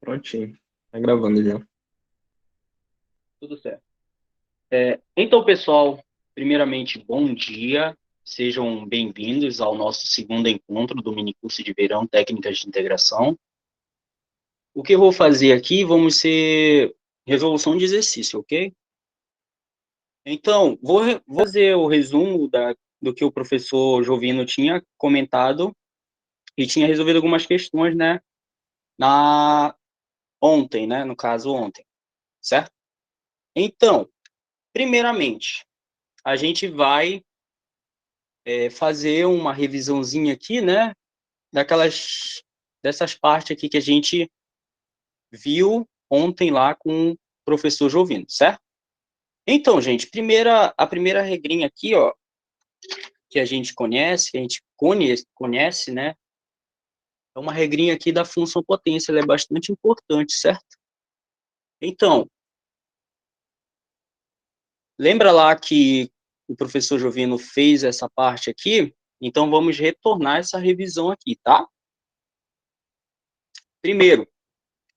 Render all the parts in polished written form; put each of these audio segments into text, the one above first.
Prontinho. Tá gravando já. Tudo certo. Então, pessoal, primeiramente, bom dia. Sejam bem-vindos ao nosso segundo encontro do minicurso de verão Técnicas de Integração. O que eu vou fazer aqui, vamos ser resolução de exercício, ok? Então, vou fazer o resumo do que o professor Jovino tinha comentado e tinha resolvido algumas questões, né, ontem, né, no caso ontem, certo? Então, primeiramente, a gente vai fazer uma revisãozinha aqui, né, dessas partes aqui que a gente viu ontem lá com o professor Jovino, certo? Então, gente, a primeira regrinha aqui, ó, que a gente conhece, né, é uma regrinha aqui da função potência, ela é bastante importante, certo? Então, lembra lá que o professor Jovino fez essa parte aqui? Então, vamos retornar essa revisão aqui, tá? Primeiro,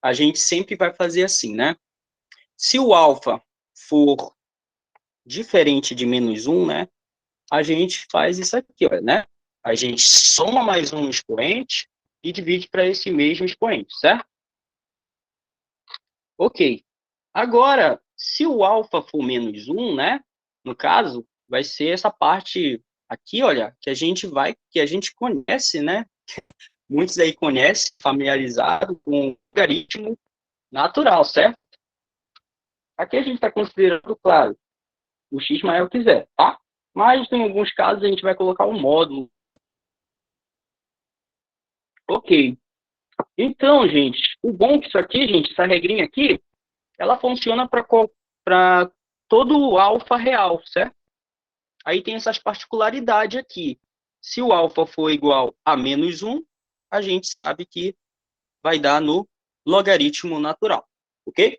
a gente sempre vai fazer assim, né? Se o alfa for diferente de -1, né? A gente faz isso aqui, ó, né? A gente soma mais um expoente e divide para esse mesmo expoente, certo? Ok. Agora, se o alfa for -1, né? No caso, vai ser essa parte aqui, olha, que a gente conhece, né? Muitos aí conhecem, familiarizado com o logaritmo natural, certo? Aqui a gente está considerando, claro, o x maior que zero, tá? Mas em alguns casos a gente vai colocar um módulo. Ok. Então, gente, o bom que isso aqui, gente, essa regrinha aqui, ela funciona para todo o alfa real, certo? Aí tem essas particularidades aqui. Se o alfa for igual a -1, a gente sabe que vai dar no logaritmo natural, ok?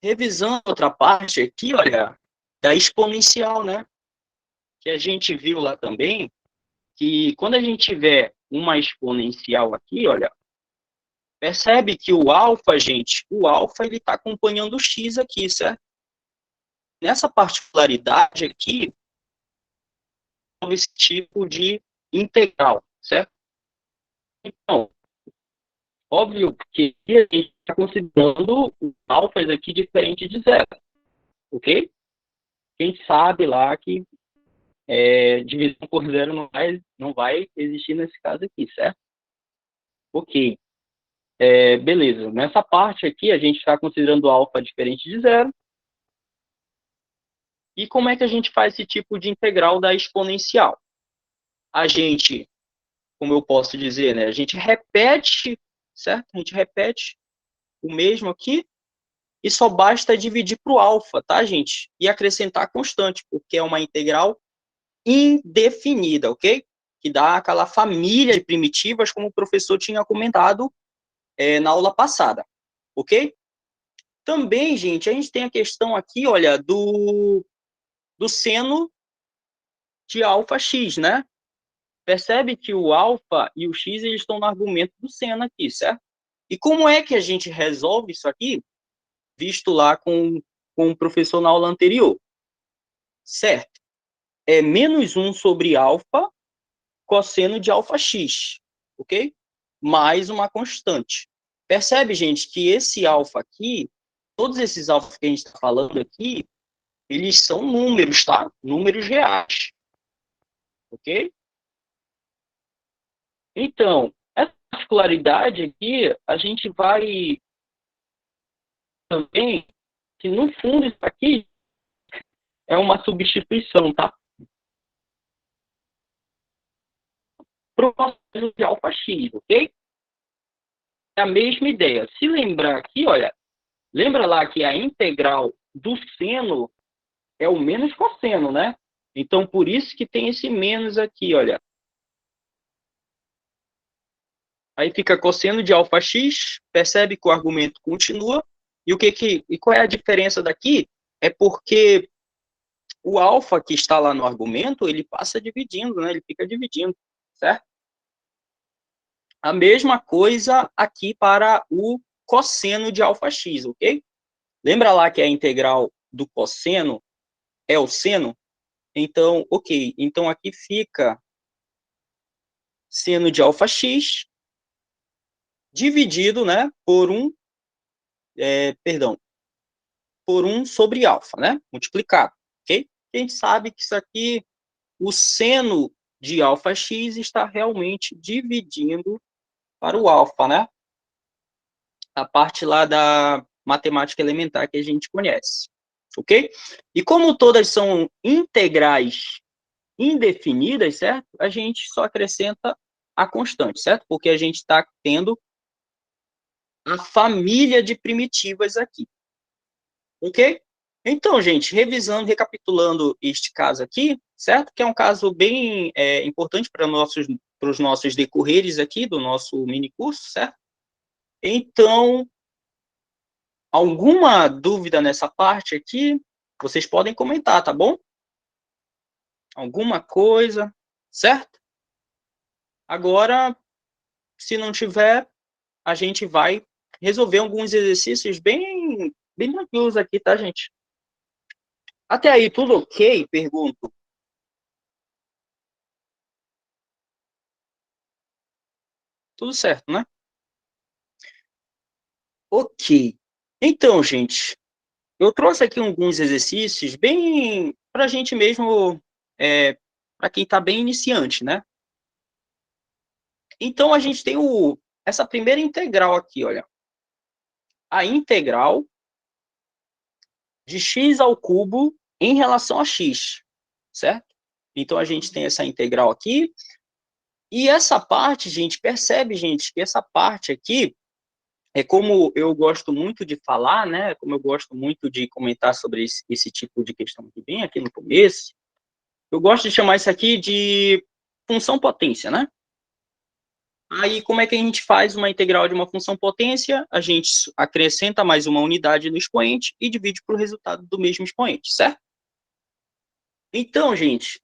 Revisando outra parte aqui, olha, da exponencial, né? Que a gente viu lá também, que quando a gente tiver uma exponencial aqui, olha, percebe que o alfa, gente, o alfa ele está acompanhando o x aqui, certo? Nessa particularidade aqui, esse tipo de integral, certo? Então, óbvio que a gente está considerando alfas aqui diferente de zero, ok? Quem sabe lá que divisão por zero não vai existir nesse caso aqui, certo? Ok. Beleza. Nessa parte aqui, a gente está considerando alfa diferente de zero. E como é que a gente faz esse tipo de integral da exponencial? A gente, como eu posso dizer, né? A gente repete, certo? A gente repete o mesmo aqui e só basta dividir para o alfa, tá, gente? E acrescentar constante, porque é uma integral indefinida, ok? Que dá aquela família de primitivas, como o professor tinha comentado na aula passada, ok? Também, gente, a gente tem a questão aqui, olha, do seno de alfa x, né? Percebe que o alfa e o x eles estão no argumento do seno aqui, certo? E como é que a gente resolve isso aqui, visto lá com o professor na aula anterior? Certo. É -1 sobre alfa cosseno de alfa x, ok? Mais uma constante. Percebe, gente, que esse alfa aqui, todos esses alfa que a gente está falando aqui, eles são números, tá? Números reais, ok? Então, essa particularidade aqui, a gente vai também, que no fundo isso aqui é uma substituição, tá? Para o processo de alfa x, ok? É a mesma ideia. Se lembrar aqui, olha, lembra lá que a integral do seno é o menos cosseno, né? Então, por isso que tem esse menos aqui, olha. Aí fica cosseno de alfa x, percebe que o argumento continua. E qual é a diferença daqui? É porque o alfa que está lá no argumento, ele passa dividindo, né? Ele fica dividindo, certo? A mesma coisa aqui para o cosseno de alfa x, ok? Lembra lá que a integral do cosseno é o seno? Então, ok. Então, aqui fica seno de alfa x dividido, né, por por 1 sobre alfa, né, multiplicado, ok? A gente sabe que isso aqui, o seno de alfa x está realmente dividindo para o alfa, né? A parte lá da matemática elementar que a gente conhece, ok? E como todas são integrais indefinidas, certo? A gente só acrescenta a constante, certo? Porque a gente está tendo a família de primitivas aqui, ok? Então, gente, revisando, recapitulando este caso aqui, certo? Que é um caso bem importante para os nossos decorreres aqui do nosso mini curso, certo? Então, alguma dúvida nessa parte aqui, vocês podem comentar, tá bom? Alguma coisa, certo? Agora, se não tiver, a gente vai resolver alguns exercícios bem tranquilos aqui, tá, gente? Até aí, tudo ok? Pergunto. Tudo certo, né? Ok. Então, gente, eu trouxe aqui alguns exercícios bem para a gente mesmo, para quem está bem iniciante, né? Então, a gente tem essa primeira integral aqui, olha. A integral de x ao cubo em relação a x, certo? Então, a gente tem essa integral aqui. E essa parte, gente, percebe, gente, que essa parte aqui, é como eu gosto muito de falar, né? Como eu gosto muito de comentar sobre esse tipo de questão que vem aqui no começo, eu gosto de chamar isso aqui de função potência, né? Aí, como é que a gente faz uma integral de uma função potência? A gente acrescenta mais uma unidade no expoente e divide para o resultado do mesmo expoente, certo? Então, gente,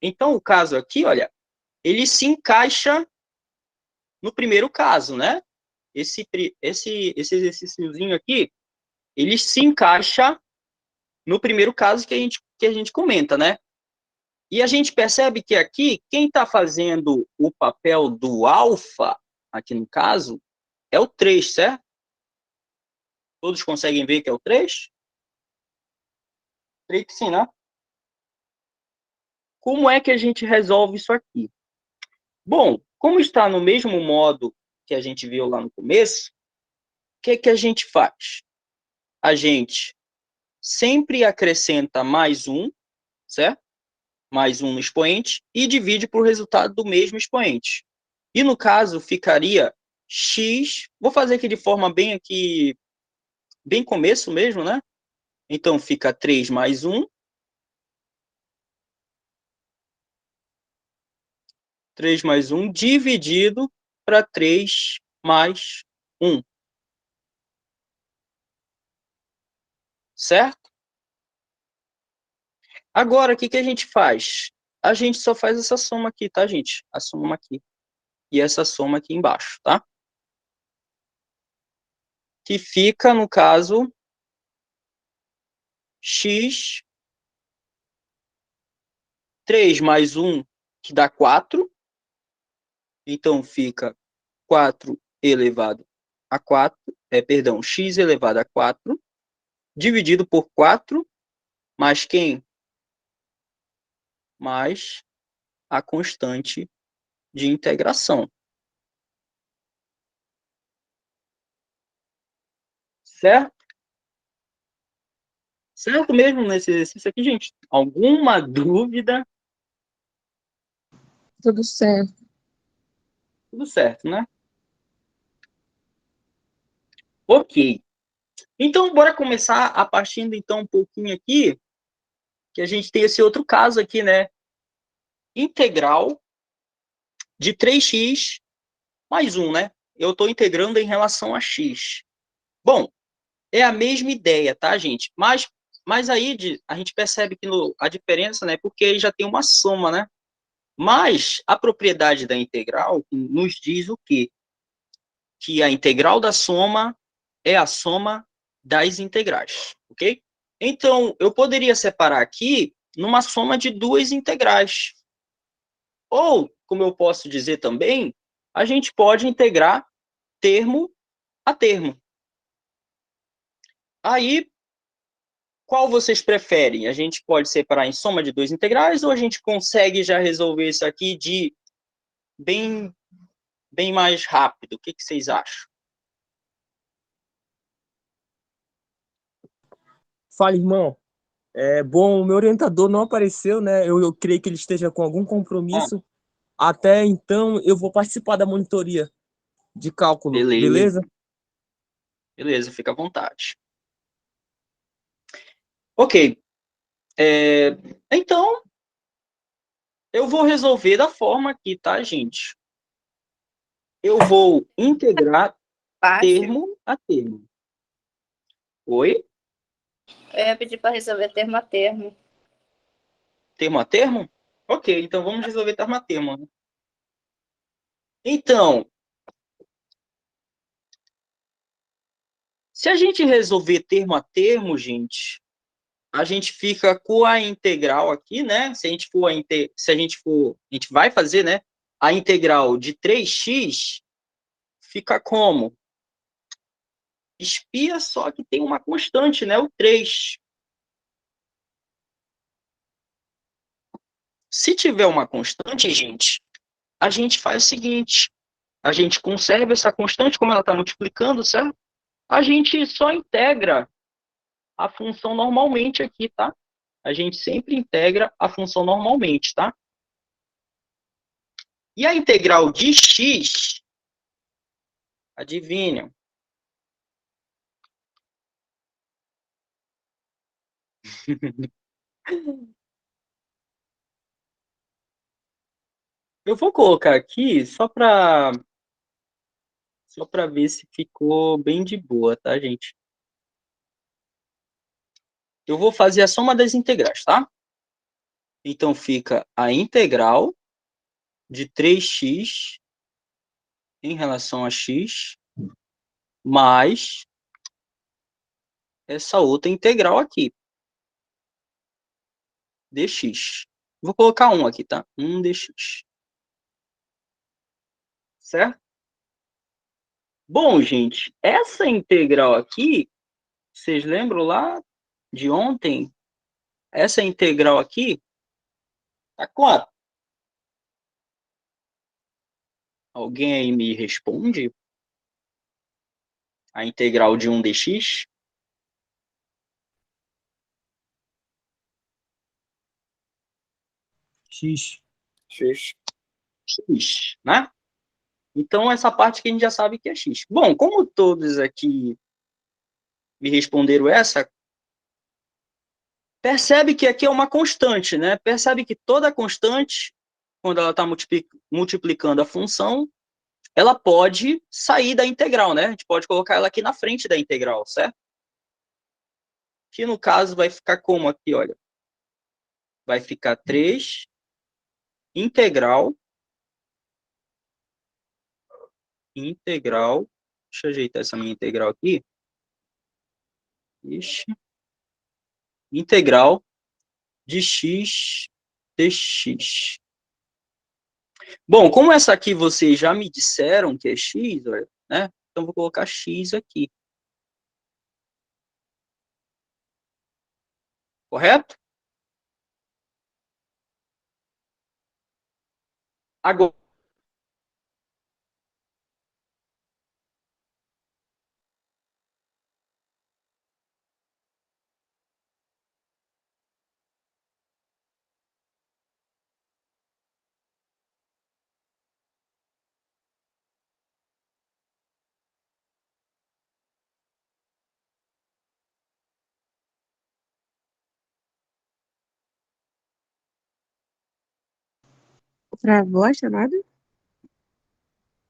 então o caso aqui, olha, ele se encaixa no primeiro caso, né? Esse exercíciozinho aqui, ele se encaixa no primeiro caso que a gente comenta, né? E a gente percebe que aqui, quem está fazendo o papel do alfa, aqui no caso, é o 3, certo? Todos conseguem ver que é o 3? Creio que sim, né? Como é que a gente resolve isso aqui? Bom, como está no mesmo modo que a gente viu lá no começo, o que a gente faz? A gente sempre acrescenta mais um, certo? Mais um no expoente e divide por resultado do mesmo expoente. E no caso ficaria x, vou fazer aqui de forma bem começo mesmo, né? Então fica 3 mais 1, 3 mais 1 dividido para 3 mais 1, certo? Agora, o que a gente faz? A gente só faz essa soma aqui, tá, gente? A soma aqui. E essa soma aqui embaixo, tá? Que fica, no caso, x, 3 mais 1, que dá 4. Então, fica 4 elevado a 4, perdão, x elevado a 4, dividido por 4, mais quem? Mais a constante de integração. Certo? Certo mesmo nesse exercício aqui, gente? Alguma dúvida? Tudo certo. Tudo certo, né? Ok. Então, bora começar a partindo, então, um pouquinho aqui, que a gente tem esse outro caso aqui, né? Integral de 3x mais 1, né? Eu estou integrando em relação a x. Bom, é a mesma ideia, tá, gente? Mas aí a gente percebe que a diferença, né? Porque aí já tem uma soma, né? Mas a propriedade da integral nos diz o quê? que a integral da soma é a soma das integrais, ok? Então, eu poderia separar aqui numa soma de duas integrais. Ou, como eu posso dizer também, a gente pode integrar termo a termo. Aí, qual vocês preferem? A gente pode separar em soma de duas integrais ou a gente consegue já resolver isso aqui de bem, bem mais rápido? O que vocês acham? Fala, irmão. Bom, o meu orientador não apareceu, né? Eu creio que ele esteja com algum Ah, compromisso. Até então, eu vou participar da monitoria de cálculo, beleza, beleza? beleza, fica à vontade. Ok, é, então eu vou resolver da forma aqui, tá, gente? Eu vou integrar Fácil. termo a termo. Oi? Eu ia pedir para resolver termo a termo. Termo a termo? Ok, então vamos resolver termo a termo, né? Então, se a gente resolver termo a termo, gente, a gente fica com a integral aqui, né? Se a gente vai fazer, né? A integral de 3x fica como? Espia só que tem uma constante, né? O 3. Se tiver uma constante, gente, a gente faz o seguinte: a gente conserva essa constante, como ela está multiplicando, certo? A gente só integra a função normalmente aqui, tá? A gente sempre integra a função normalmente, tá? E a integral de x, adivinham? Eu vou colocar aqui só para ver se ficou bem de boa, tá, gente? Eu vou fazer a soma das integrais, tá? Então fica a integral de 3x em relação a x mais essa outra integral aqui, dx. Vou colocar 1 aqui, tá? 1 dx. Certo? Bom, gente, essa integral aqui, vocês lembram lá de ontem? Essa integral aqui tá quanto? Alguém aí me responde? A integral de 1 dx? X. X. X, né? Então, essa parte que a gente já sabe que é x. Bom, como todos aqui me responderam essa, percebe que aqui é uma constante, né? Percebe que toda constante, quando ela está multiplicando a função, ela pode sair da integral, né? A gente pode colocar ela aqui na frente da integral, certo? Que no caso vai ficar como aqui, olha. Vai ficar 3 integral. Deixa eu ajeitar essa minha integral aqui. Ixi. Integral de x dx. Bom, como essa aqui vocês já me disseram que é x, olha, né? Então vou colocar x aqui. Correto? Agora, Travou a chamada?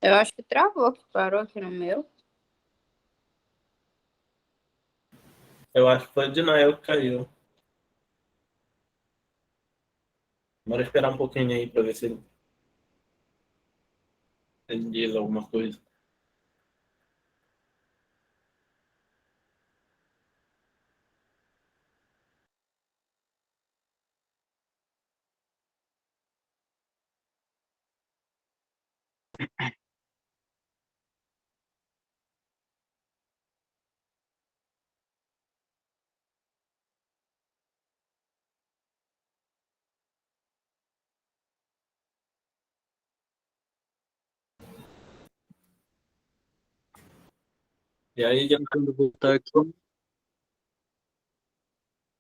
Eu acho que travou, que parou aqui no meu. Eu acho que foi de Nael que caiu. Bora esperar um pouquinho aí pra ver se ele diz alguma coisa. E aí, já Tentando voltar aqui.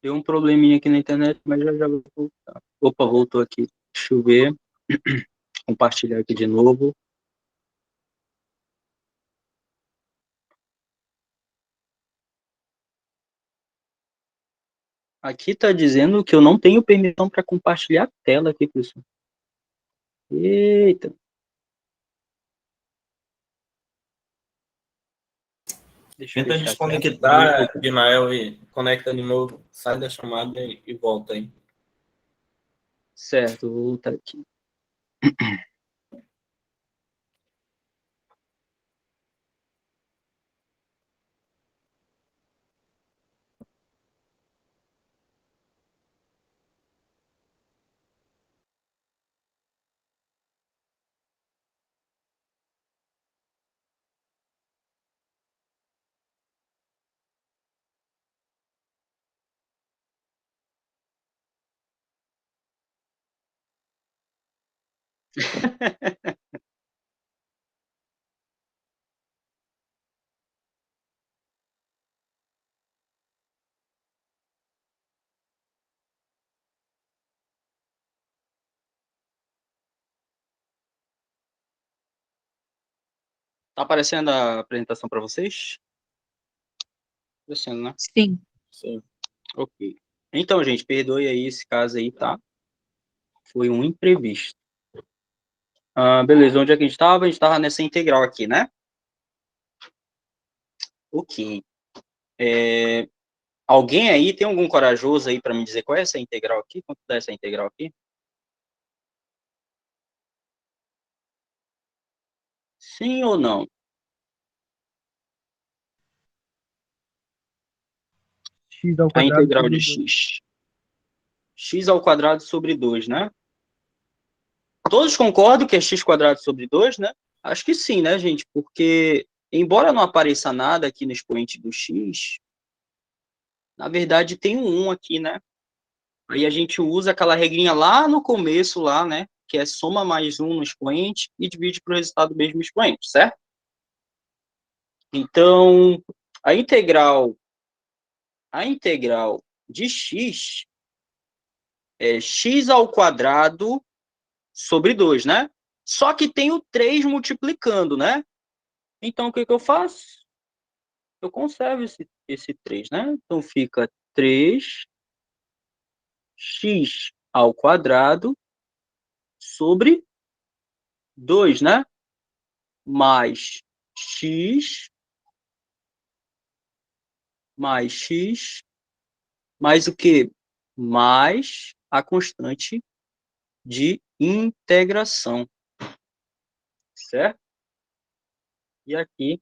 Deu um probleminha aqui na internet, mas já vou voltar. Opa, voltou aqui. Deixa eu ver. Compartilhar aqui de novo. Aqui está dizendo que eu não tenho permissão para compartilhar a tela aqui, pessoal. Eita. Deixa eu tenta deixar aqui. desconectar, Dinael, e conecta de novo. Sai da chamada e volta aí. Certo, vou voltar aqui. Tá aparecendo a apresentação para vocês? Aparecendo, né? Sim. Sim. Ok. Então, gente, perdoe aí esse caso aí, tá? Foi um imprevisto. Beleza, onde é que a gente estava? A gente estava nessa integral aqui, né? Ok. Alguém aí tem algum corajoso aí para me dizer qual é essa integral aqui? Quanto dá essa integral aqui? Sim ou não? X ao A quadrado integral sobre de 2. x. X ao quadrado sobre 2, né? Todos concordam que é x quadrado sobre 2, né? Acho que sim, né, gente? Porque, embora não apareça nada aqui no expoente do x, na verdade tem um 1 aqui, né? Aí a gente usa aquela regrinha lá no começo, lá, né? Que é soma mais 1 no expoente e divide para o resultado do mesmo expoente, certo? Então, a integral de x é x ao quadrado sobre 2, né? Só que tem o 3 multiplicando, né? Então, o que eu faço? Eu conservo esse 3, né? Então, fica 3x ao quadrado sobre 2, né? Mais x, mais o quê? Mais a constante de integração, certo? E aqui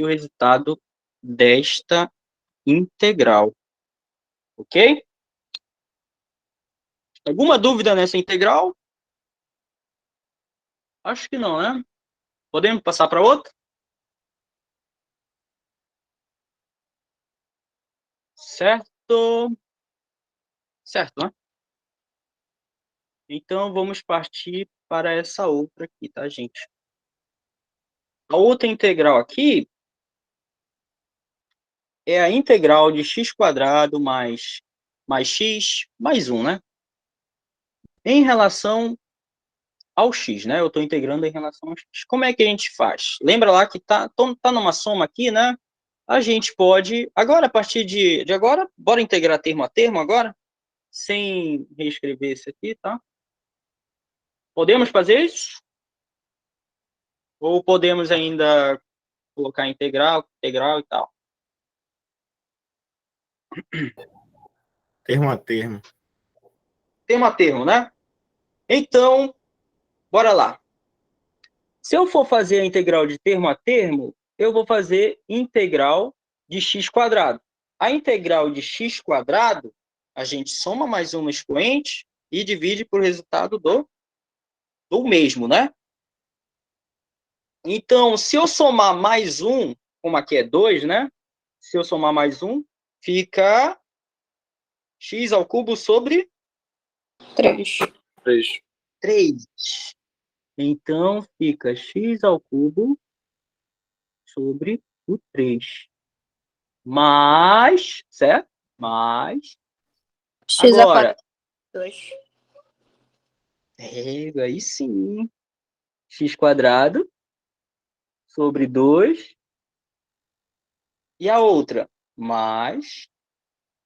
o resultado desta integral, ok? Alguma dúvida nessa integral? Acho que não, né? Podemos passar para outra? Certo? Certo, né? Então, vamos partir para essa outra aqui, tá, gente? A outra integral aqui é a integral de x quadrado mais x mais 1, né? Em relação ao x, né? Eu estou integrando em relação ao x. Como é que a gente faz? Lembra lá que tá numa soma aqui, né? A gente pode... Agora, a partir de agora, bora integrar termo a termo agora? Sem reescrever esse aqui, tá? Podemos fazer isso? Ou podemos ainda colocar integral e tal? Termo a termo. Termo a termo, né? Então, bora lá. Se eu for fazer a integral de termo a termo, eu vou fazer integral de x quadrado. A integral de x quadrado, a gente soma mais um no expoente e divide por resultado do mesmo, né? Então, se eu somar mais um, como aqui é 2, né? Se eu somar mais um, fica x ao cubo sobre 3. 3. 3. Então, fica x ao cubo sobre o 3. Mais, certo? Mais. X a Agora, 2. aí sim. X quadrado sobre 2. E a outra? Mais.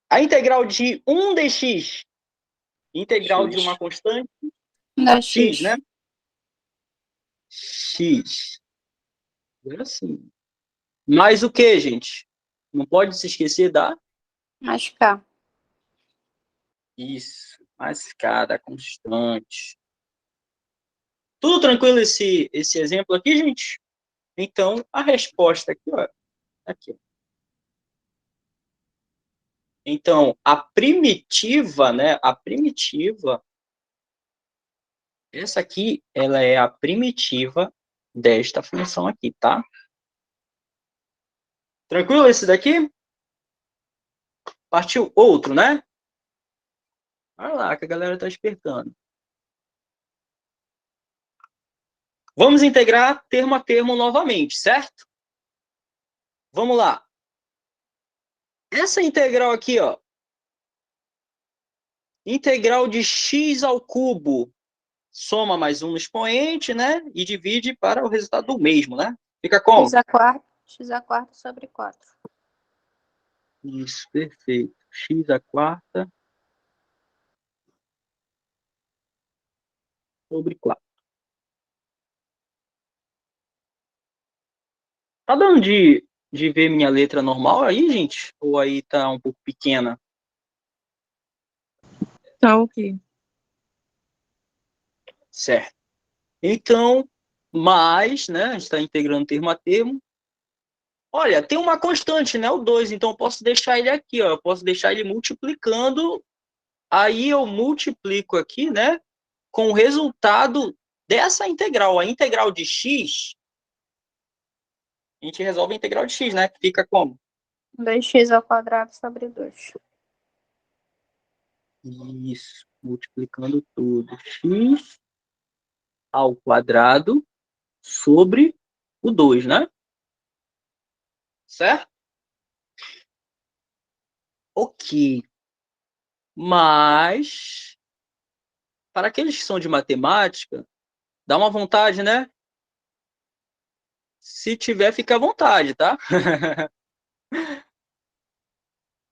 A integral de 1 dx. Integral de uma constante. Da X, X. né? X. Agora sim. Mais o que, gente? Não pode se esquecer da... Mais K. Isso. Mais K, da constante. Tudo tranquilo esse exemplo aqui, gente? Então, a resposta aqui, ó. Aqui. Então, a primitiva, né? A primitiva, essa aqui, ela é a primitiva desta função aqui, tá? Tranquilo esse daqui? Partiu outro, né? Olha lá, que a galera tá despertando. Vamos integrar termo a termo novamente, certo? Vamos lá. Essa integral aqui, ó. Integral de x ao cubo. Soma mais um no expoente, né? E divide para o resultado do mesmo, né? Fica como? X a quarta sobre 4. Isso, perfeito. X a quarta sobre 4. Tá dando de ver minha letra normal aí, gente? Ou aí tá um pouco pequena? Tá ok. Certo. Então, mais, né? A gente está integrando termo a termo. Olha, tem uma constante, né? O 2. Então, eu posso deixar ele aqui, ó. Eu posso deixar ele multiplicando. Aí, eu multiplico aqui, né? Com o resultado dessa integral. A integral de x, a gente resolve a integral de x, né? Que fica como? 2x ao quadrado sobre 2. Isso. Multiplicando tudo. X ao quadrado sobre o 2, né? Certo? Ok. Mas, para aqueles que são de matemática, dá uma vontade, né? Se tiver, fica à vontade, tá?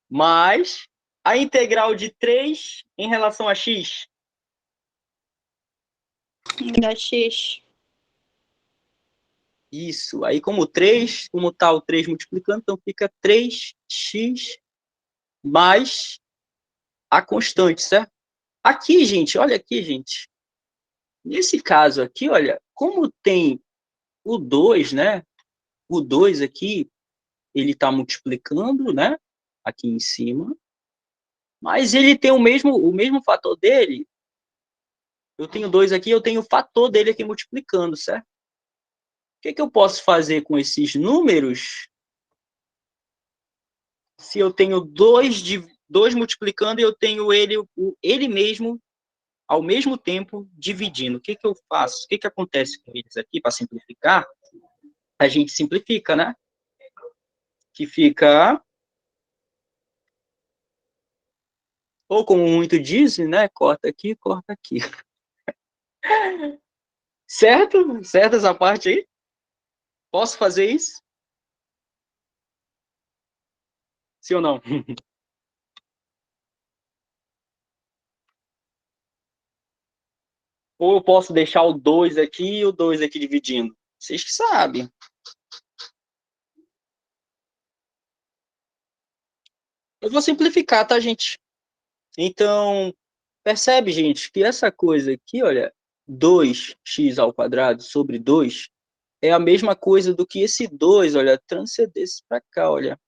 Mas, a integral de 3 em relação a x. Da X. Isso. Aí, como 3, como tá o 3 multiplicando, então fica 3x mais a constante, certo? Aqui, gente, olha aqui, gente. Nesse caso aqui, olha, como tem o 2, né? O 2 aqui, ele está multiplicando, né? Aqui em cima. Mas ele tem o mesmo fator dele. Eu tenho 2 aqui, eu tenho o fator dele aqui multiplicando, certo? O que eu posso fazer com esses números se eu tenho 2 multiplicando e eu tenho ele mesmo ao mesmo tempo dividindo? O que eu faço? O que acontece com eles aqui para simplificar? A gente simplifica, né? Que fica, ou como muito dizem, né? Corta aqui, corta aqui. Certo? Certo essa parte aí? Posso fazer isso? Sim ou não? Ou eu posso deixar o 2 aqui e o 2 aqui dividindo? Vocês que sabem. Eu vou simplificar, tá, gente? Então, percebe, gente, que essa coisa aqui, olha, 2x ao quadrado sobre 2 é a mesma coisa do que esse 2, olha, transcendesse para cá, olha.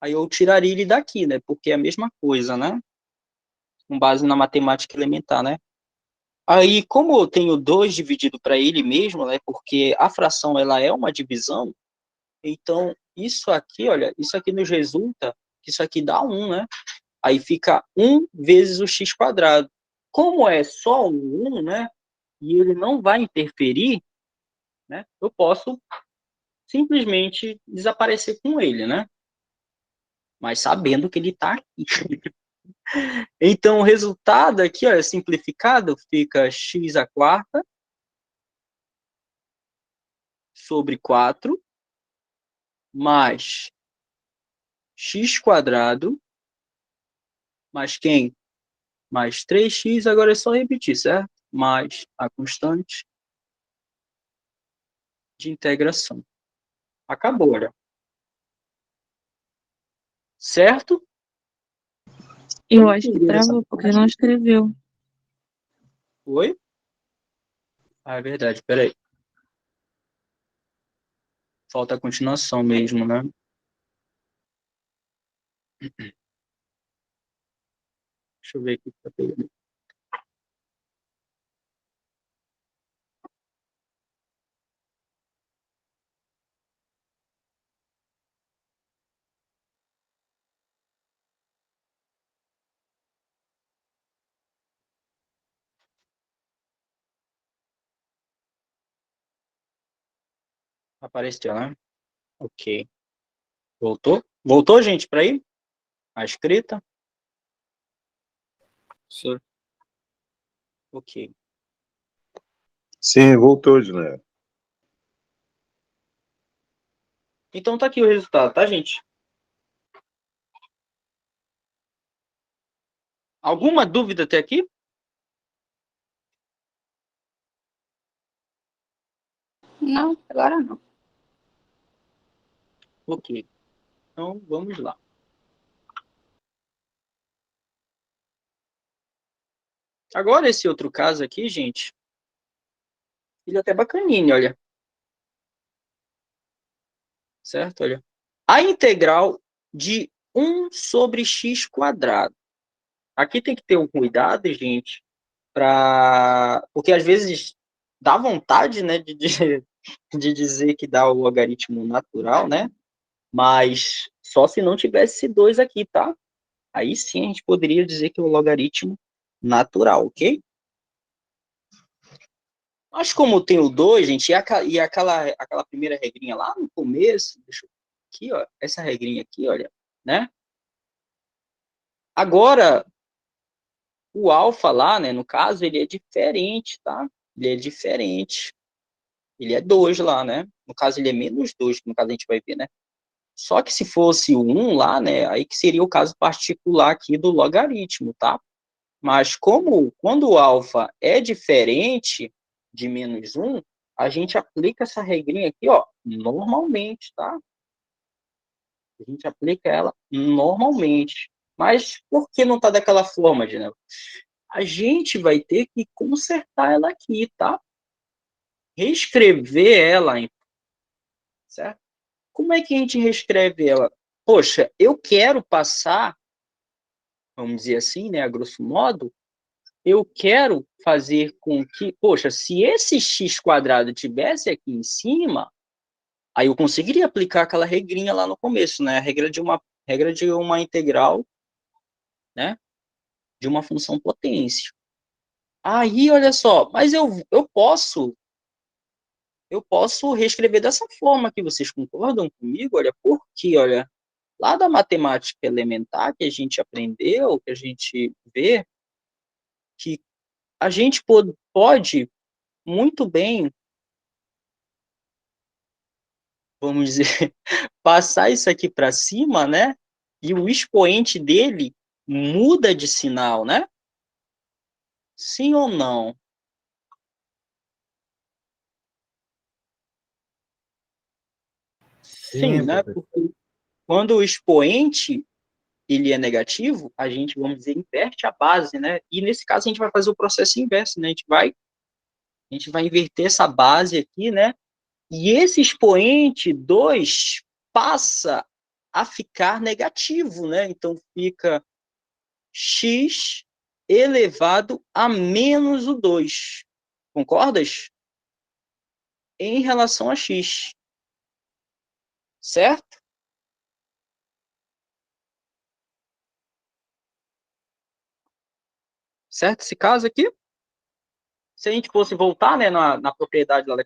Aí eu tiraria ele daqui, né? Porque é a mesma coisa, né? Com base na matemática elementar, né? Aí, como eu tenho 2 dividido para ele mesmo, né, porque a fração ela é uma divisão, então isso aqui, olha, isso aqui nos resulta, que isso aqui dá 1, né? Aí fica 1 vezes o x quadrado. Como é só um 1, né, e ele não vai interferir, né, eu posso simplesmente desaparecer com ele, né? Mas sabendo que ele está aqui. Então, o resultado aqui, ó, simplificado, fica x à quarta sobre 4 mais x quadrado mais quem? Mais 3x, agora é só repetir, certo? Mais a constante de integração. Acabou, olha. Certo? Eu Vamos acho que entender essa travou, porque parte. não escreveu. Oi? Ah, é verdade, peraí. Falta a continuação mesmo, né? Deixa eu ver aqui. Tá pegando. Apareceu, né? Ok. Voltou? Voltou, gente, para aí? A escrita? Sim. Ok. Sim, voltou, Juliano. Então tá aqui o resultado, tá, gente? Alguma dúvida até aqui? Não, agora não. Ok. Então, vamos lá. Agora, esse outro caso aqui, gente, ele é até bacaninho, olha. Certo? Olha. A integral de 1 sobre x quadrado. Aqui tem que ter um cuidado, gente, porque às vezes dá vontade, né, de dizer que dá o logaritmo natural, né? Mas só se não tivesse esse 2 aqui, tá? Aí sim a gente poderia dizer que é o logaritmo natural, ok? Mas como tem o 2, gente, e aquela primeira regrinha lá no começo, deixa eu aqui, ó, essa regrinha aqui, olha, né? Agora, o alfa lá, né, no caso, ele é diferente, tá? Ele é diferente. Ele é 2 lá, né? No caso, ele é menos 2, que no caso a gente vai ver, né? Só que se fosse o 1 lá, né, aí que seria o caso particular aqui do logaritmo, tá? Mas quando o alfa é diferente de menos 1, a gente aplica essa regrinha aqui, ó, normalmente, tá? A gente aplica ela normalmente. Mas por que não está daquela forma, Janela? A gente vai ter que consertar ela aqui, tá? Reescrever ela, certo? Como é que a gente reescreve ela? Poxa, eu quero passar, vamos dizer assim, né, a grosso modo, eu quero fazer com que, poxa, se esse x quadrado tivesse aqui em cima, aí eu conseguiria aplicar aquela regrinha lá no começo, né? A regra de uma integral, né? De uma função potência. Aí, olha só, mas eu posso reescrever dessa forma que vocês concordam comigo, olha, porque, olha, lá da matemática elementar que a gente aprendeu, que a gente vê, que a gente pode muito bem, vamos dizer, passar isso aqui para cima, né? E o expoente dele muda de sinal, né? Sim ou não? Sim, Sim, né? professor. Porque quando o expoente ele é negativo, a gente, vamos dizer, inverte a base, né? E nesse caso a gente vai fazer o processo inverso, né? A gente vai inverter essa base aqui, né? E esse expoente 2 passa a ficar negativo, né? Então fica x elevado a menos o 2. Concordas? Em relação a x. Certo? Certo esse caso aqui? Se a gente fosse voltar, né, na propriedade lá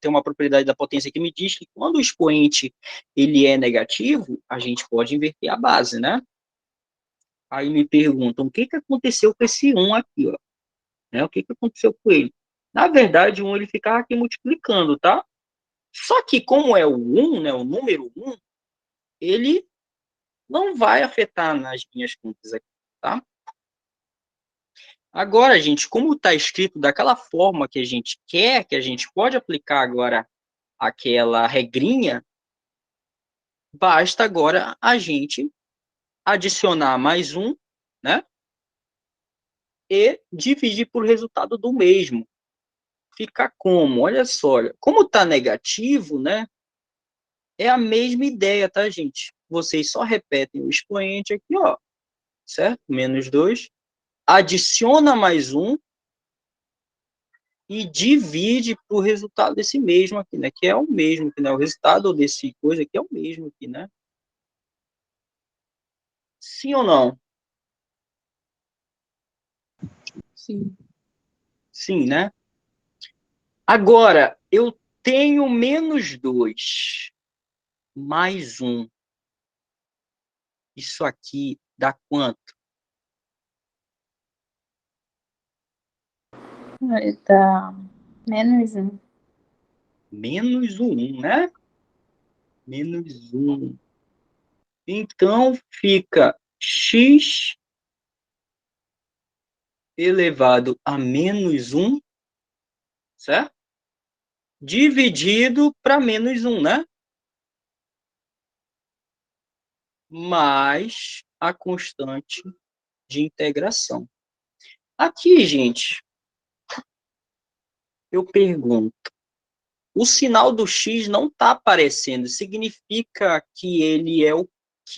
tem uma propriedade da potência que me diz que quando o expoente ele é negativo, a gente pode inverter a base, né? Aí me perguntam, o que aconteceu com esse 1 aqui, ó? Né? O que aconteceu com ele? Na verdade, o 1 ele ficava aqui multiplicando, tá? Só que como é o 1, né, o número 1, ele não vai afetar nas minhas contas aqui, tá? Agora, gente, como está escrito daquela forma que a gente quer, que a gente pode aplicar agora aquela regrinha, basta agora a gente adicionar mais um, né? E dividir por resultado do mesmo. Fica como? Olha só, olha. Como está negativo, né? É a mesma ideia, tá, gente? Vocês só repetem o expoente aqui, ó. Certo? Menos 2. Adiciona mais um e divide por resultado desse mesmo aqui, né? Que é o mesmo, né? O resultado desse coisa aqui é o mesmo aqui, né? Sim ou não? Sim. Sim, né? Agora, eu tenho menos 2 mais 1. Isso aqui dá quanto? Dá menos 1. Menos 1, né? Menos 1. Então, fica x elevado a menos 1, certo? Dividido para menos 1, né? Mais a constante de integração. Aqui, gente, eu pergunto, o sinal do x não está aparecendo, significa que ele é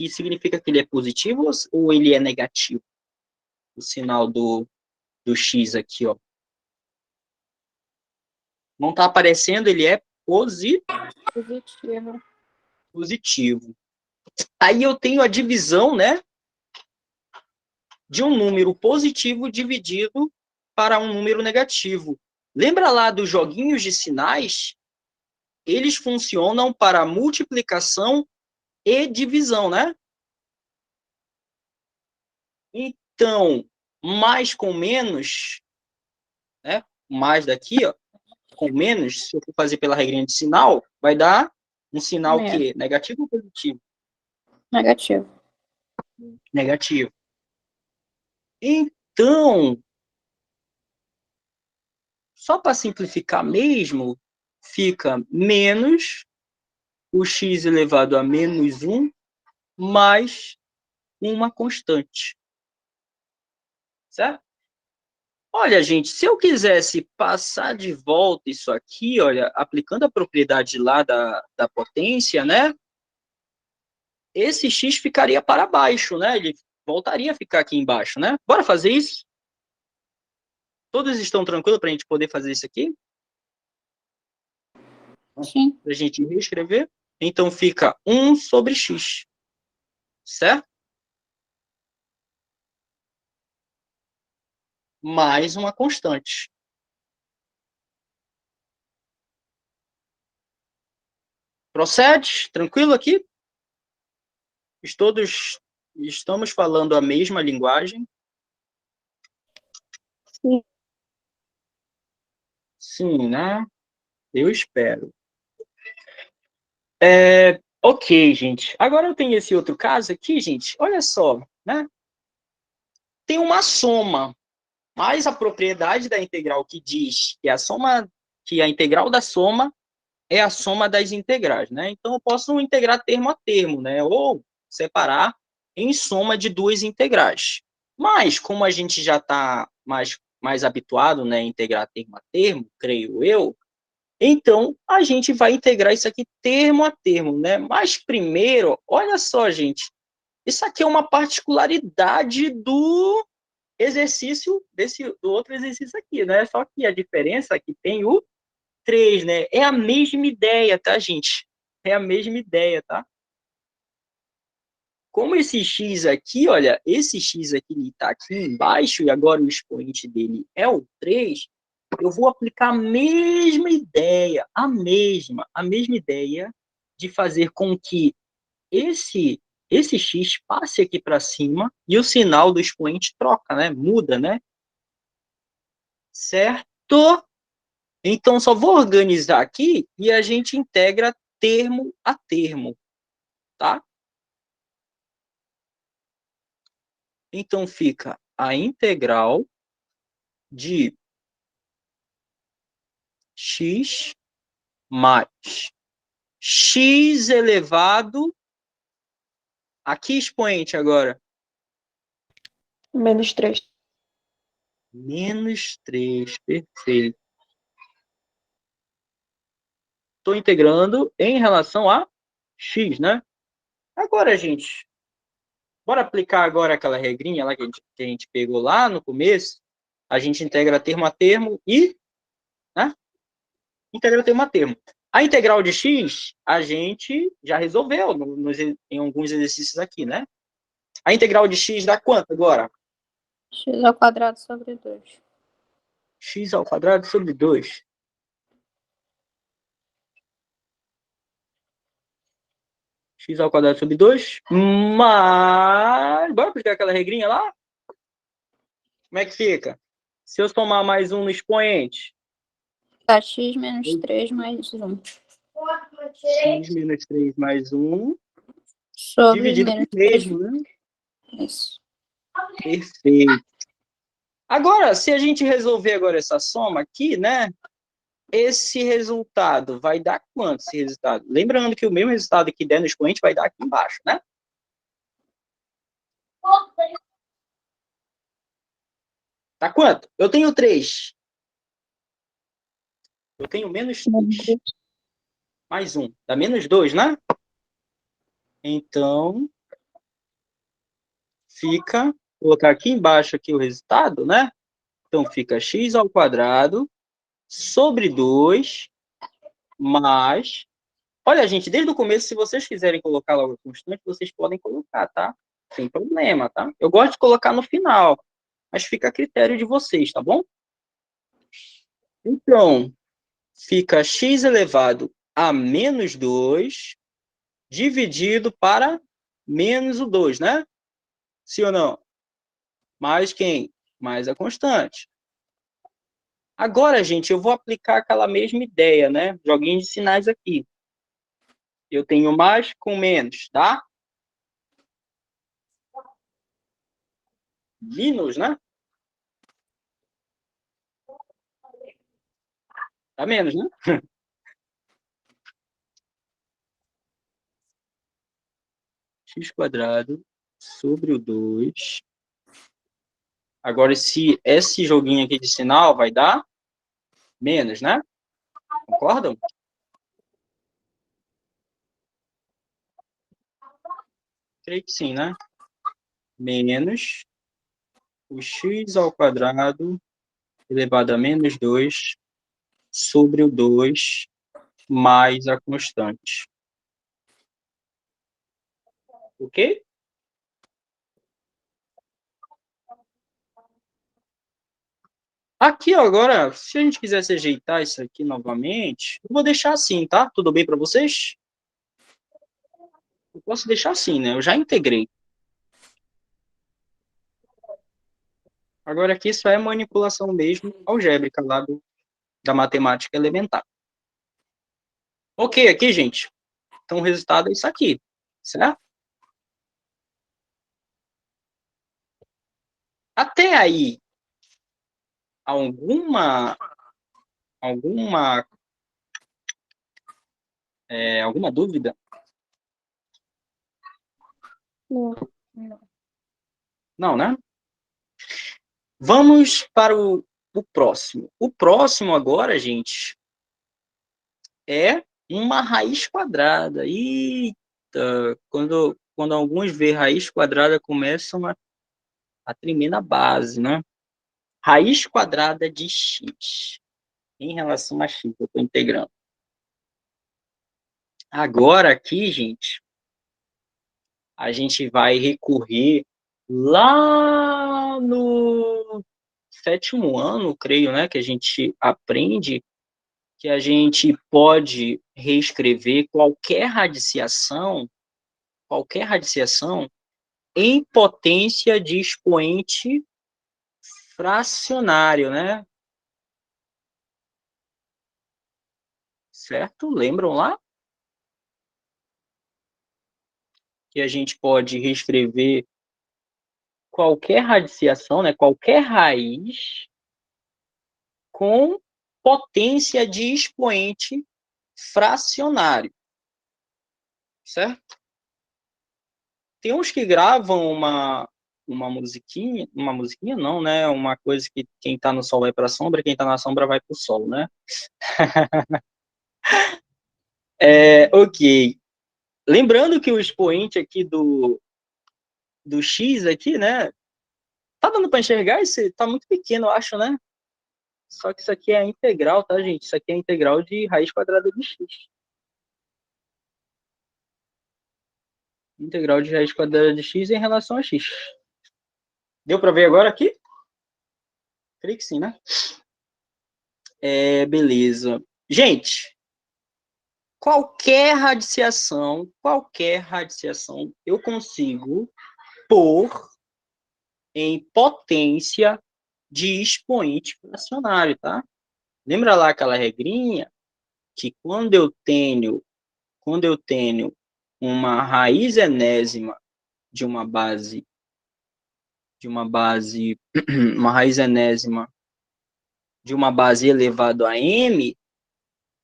significa que ele é positivo ou ele é negativo? O sinal do x aqui, ó. Não está aparecendo, ele é Positivo. positivo. Aí eu tenho a divisão, né, de um número positivo dividido para um número negativo. Lembra lá dos joguinhos de sinais? Eles funcionam para multiplicação e divisão, né? Então, mais com menos, né? Mais daqui, ó, com menos, se eu for fazer pela regrinha de sinal, vai dar um sinal que negativo ou positivo? Negativo. Negativo. Então, só para simplificar mesmo, fica menos o x elevado a menos 1 mais uma constante. Certo? Olha, gente, se eu quisesse passar de volta isso aqui, olha, aplicando a propriedade lá da potência, né? Esse x ficaria para baixo, né? Ele voltaria a ficar aqui embaixo, né? Bora fazer isso? Todos estão tranquilos para a gente poder fazer isso aqui? Sim. Para a gente reescrever? Então, fica 1 sobre x. Certo? Mais uma constante. Procede? Tranquilo aqui? Todos estamos falando a mesma linguagem? Sim. Sim, né? Eu espero. Ok, gente. Agora eu tenho esse outro caso aqui, gente. Olha só, né? Tem uma soma, mas a propriedade da integral que diz que a integral da soma é a soma das integrais, né? Então eu posso integrar termo a termo, né? Ou separar em soma de duas integrais. Mas como a gente já está mais habituado, né, a integrar termo a termo, creio eu, então, a gente vai integrar isso aqui termo a termo, né? Mas primeiro, olha só, gente, isso aqui é uma particularidade do exercício do outro exercício aqui, né? Só que a diferença é que tem o 3, né? É a mesma ideia, tá, gente? É a mesma ideia, tá? Como esse x aqui, olha, esse x aqui está aqui embaixo e agora o expoente dele é o 3, eu vou aplicar a mesma ideia, a mesma ideia de fazer com que esse x passe aqui para cima e o sinal do expoente troca, né? Muda, né? Certo? Então, só vou organizar aqui e a gente integra termo a termo, tá? Então, fica a integral de x mais x elevado a que expoente agora? -3. Menos 3, perfeito. Estou integrando em relação a x, né? Agora, gente, bora aplicar agora aquela regrinha lá que a gente pegou lá no começo. A gente integra termo a termo e, né? Integra termo a termo. A integral de x, a gente já resolveu em alguns exercícios aqui, né? A integral de x dá quanto agora? x² sobre 2. x² sobre 2. x² sobre 2, mas... Bora aplicar aquela regrinha lá? Como é que fica? Se eu somar mais um no expoente, Tá, x menos 3 mais 1. x menos 3 mais 1, Sobre dividido menos por mesmo, né? 3. Isso. Perfeito. Agora, se a gente resolver agora essa soma aqui, né? Esse resultado vai dar quanto, esse resultado? Lembrando que o mesmo resultado que der no expoente vai dar aqui embaixo, né? Dá quanto? Eu tenho 3. Eu tenho menos 3. Mais 1. Dá menos 2, né? Então, fica... Vou colocar aqui embaixo aqui o resultado, né? Então, fica x² sobre 2 mais... Olha, gente, desde o começo, se vocês quiserem colocar logo a constante, vocês podem colocar, tá? Sem problema, tá? Eu gosto de colocar no final, mas fica a critério de vocês, tá bom? Então, fica x elevado a menos 2 dividido para menos o 2, né? Sim ou não? Mais quem? Mais a constante. Agora, gente, eu vou aplicar aquela mesma ideia, né? Joguinho de sinais aqui. Eu tenho mais com menos, tá? Menos, né? Tá menos, né? x² sobre o 2. Agora, esse joguinho aqui de sinal vai dar menos, né? Concordam? Creio que sim, né? Menos o x² elevado a menos 2 sobre o 2 mais a constante. Ok? Aqui, ó, agora, se a gente quisesse ajeitar isso aqui novamente, eu vou deixar assim, tá? Tudo bem para vocês? Eu posso deixar assim, né? Eu já integrei. Agora aqui só é manipulação mesmo algébrica lá da matemática elementar. Ok, aqui, gente. Então, o resultado é isso aqui, certo? Até aí, alguma dúvida? Não. Não, né? Vamos para o próximo. O próximo agora, gente, é uma raiz quadrada. Eita, quando alguns vê raiz quadrada, começam a tremer na base, né? Raiz quadrada de x em relação a x, eu estou integrando. Agora aqui, gente, a gente vai recorrer lá no 7º ano, creio, né, que a gente aprende que a gente pode reescrever qualquer radiciação em potência de expoente fracionário, né? Certo? Lembram lá? Que a gente pode reescrever qualquer radiciação, né? Qualquer raiz com potência de expoente fracionário. Certo? Tem uns que gravam uma musiquinha não, né? Uma coisa que quem está no sol vai para a sombra, quem está na sombra vai para o sol, né? Ok. Lembrando que o expoente aqui do x aqui, né? Tá dando para enxergar? Esse tá muito pequeno, eu acho, né? Só que isso aqui é a integral, tá, gente? Isso aqui é a integral de raiz quadrada de x. Integral de raiz quadrada de x em relação a x. Deu para ver agora aqui? Creio que sim, né? Beleza. Gente, qualquer radiciação, eu consigo pôr em potência de expoente fracionário, tá? Lembra lá aquela regrinha que quando eu tenho uma raiz enésima de uma base, uma raiz enésima de uma base elevado a m,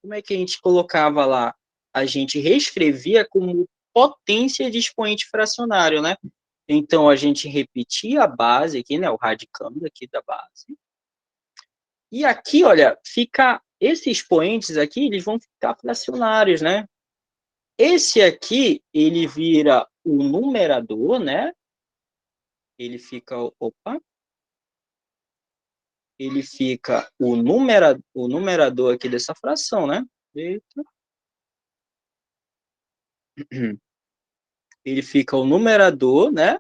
como é que a gente colocava lá? A gente reescrevia como potência de expoente fracionário, né? Então, a gente repetia a base aqui, né? O radicando aqui da base. E aqui, olha, esses expoentes aqui, eles vão ficar fracionários, né? Esse aqui, ele vira o numerador, né? Ele fica o numerador aqui dessa fração, né? Eita. Ele fica o numerador, né?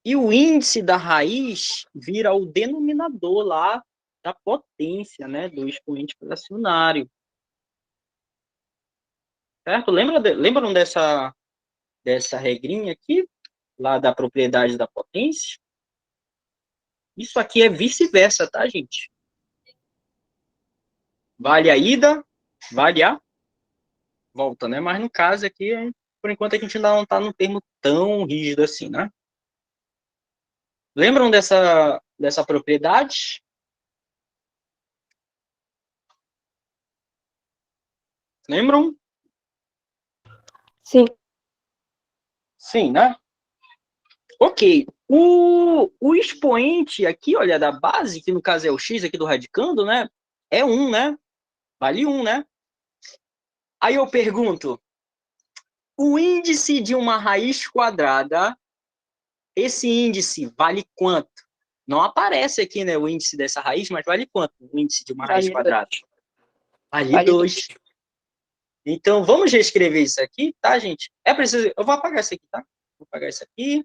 E o índice da raiz vira o denominador lá da potência, né? Do expoente fracionário. Certo? Lembram dessa regrinha aqui? Lá da propriedade da potência? Isso aqui é vice-versa, tá, gente? Vale a ida, vale a volta, né? Mas no caso aqui, por enquanto, a gente ainda não está no termo tão rígido assim, né? Lembram dessa propriedade? Lembram? Sim. Sim, né? Ok. O expoente aqui, olha, da base, que no caso é o x aqui do radicando, né? É 1, né? Vale 1, né? Aí eu pergunto, o índice de uma raiz quadrada, esse índice vale quanto? Não aparece aqui, né, o índice dessa raiz, mas vale quanto o índice de uma raiz quadrada? Vale 2. Então, vamos reescrever isso aqui, tá, gente? É preciso... Eu vou apagar isso aqui, tá? Vou apagar isso aqui.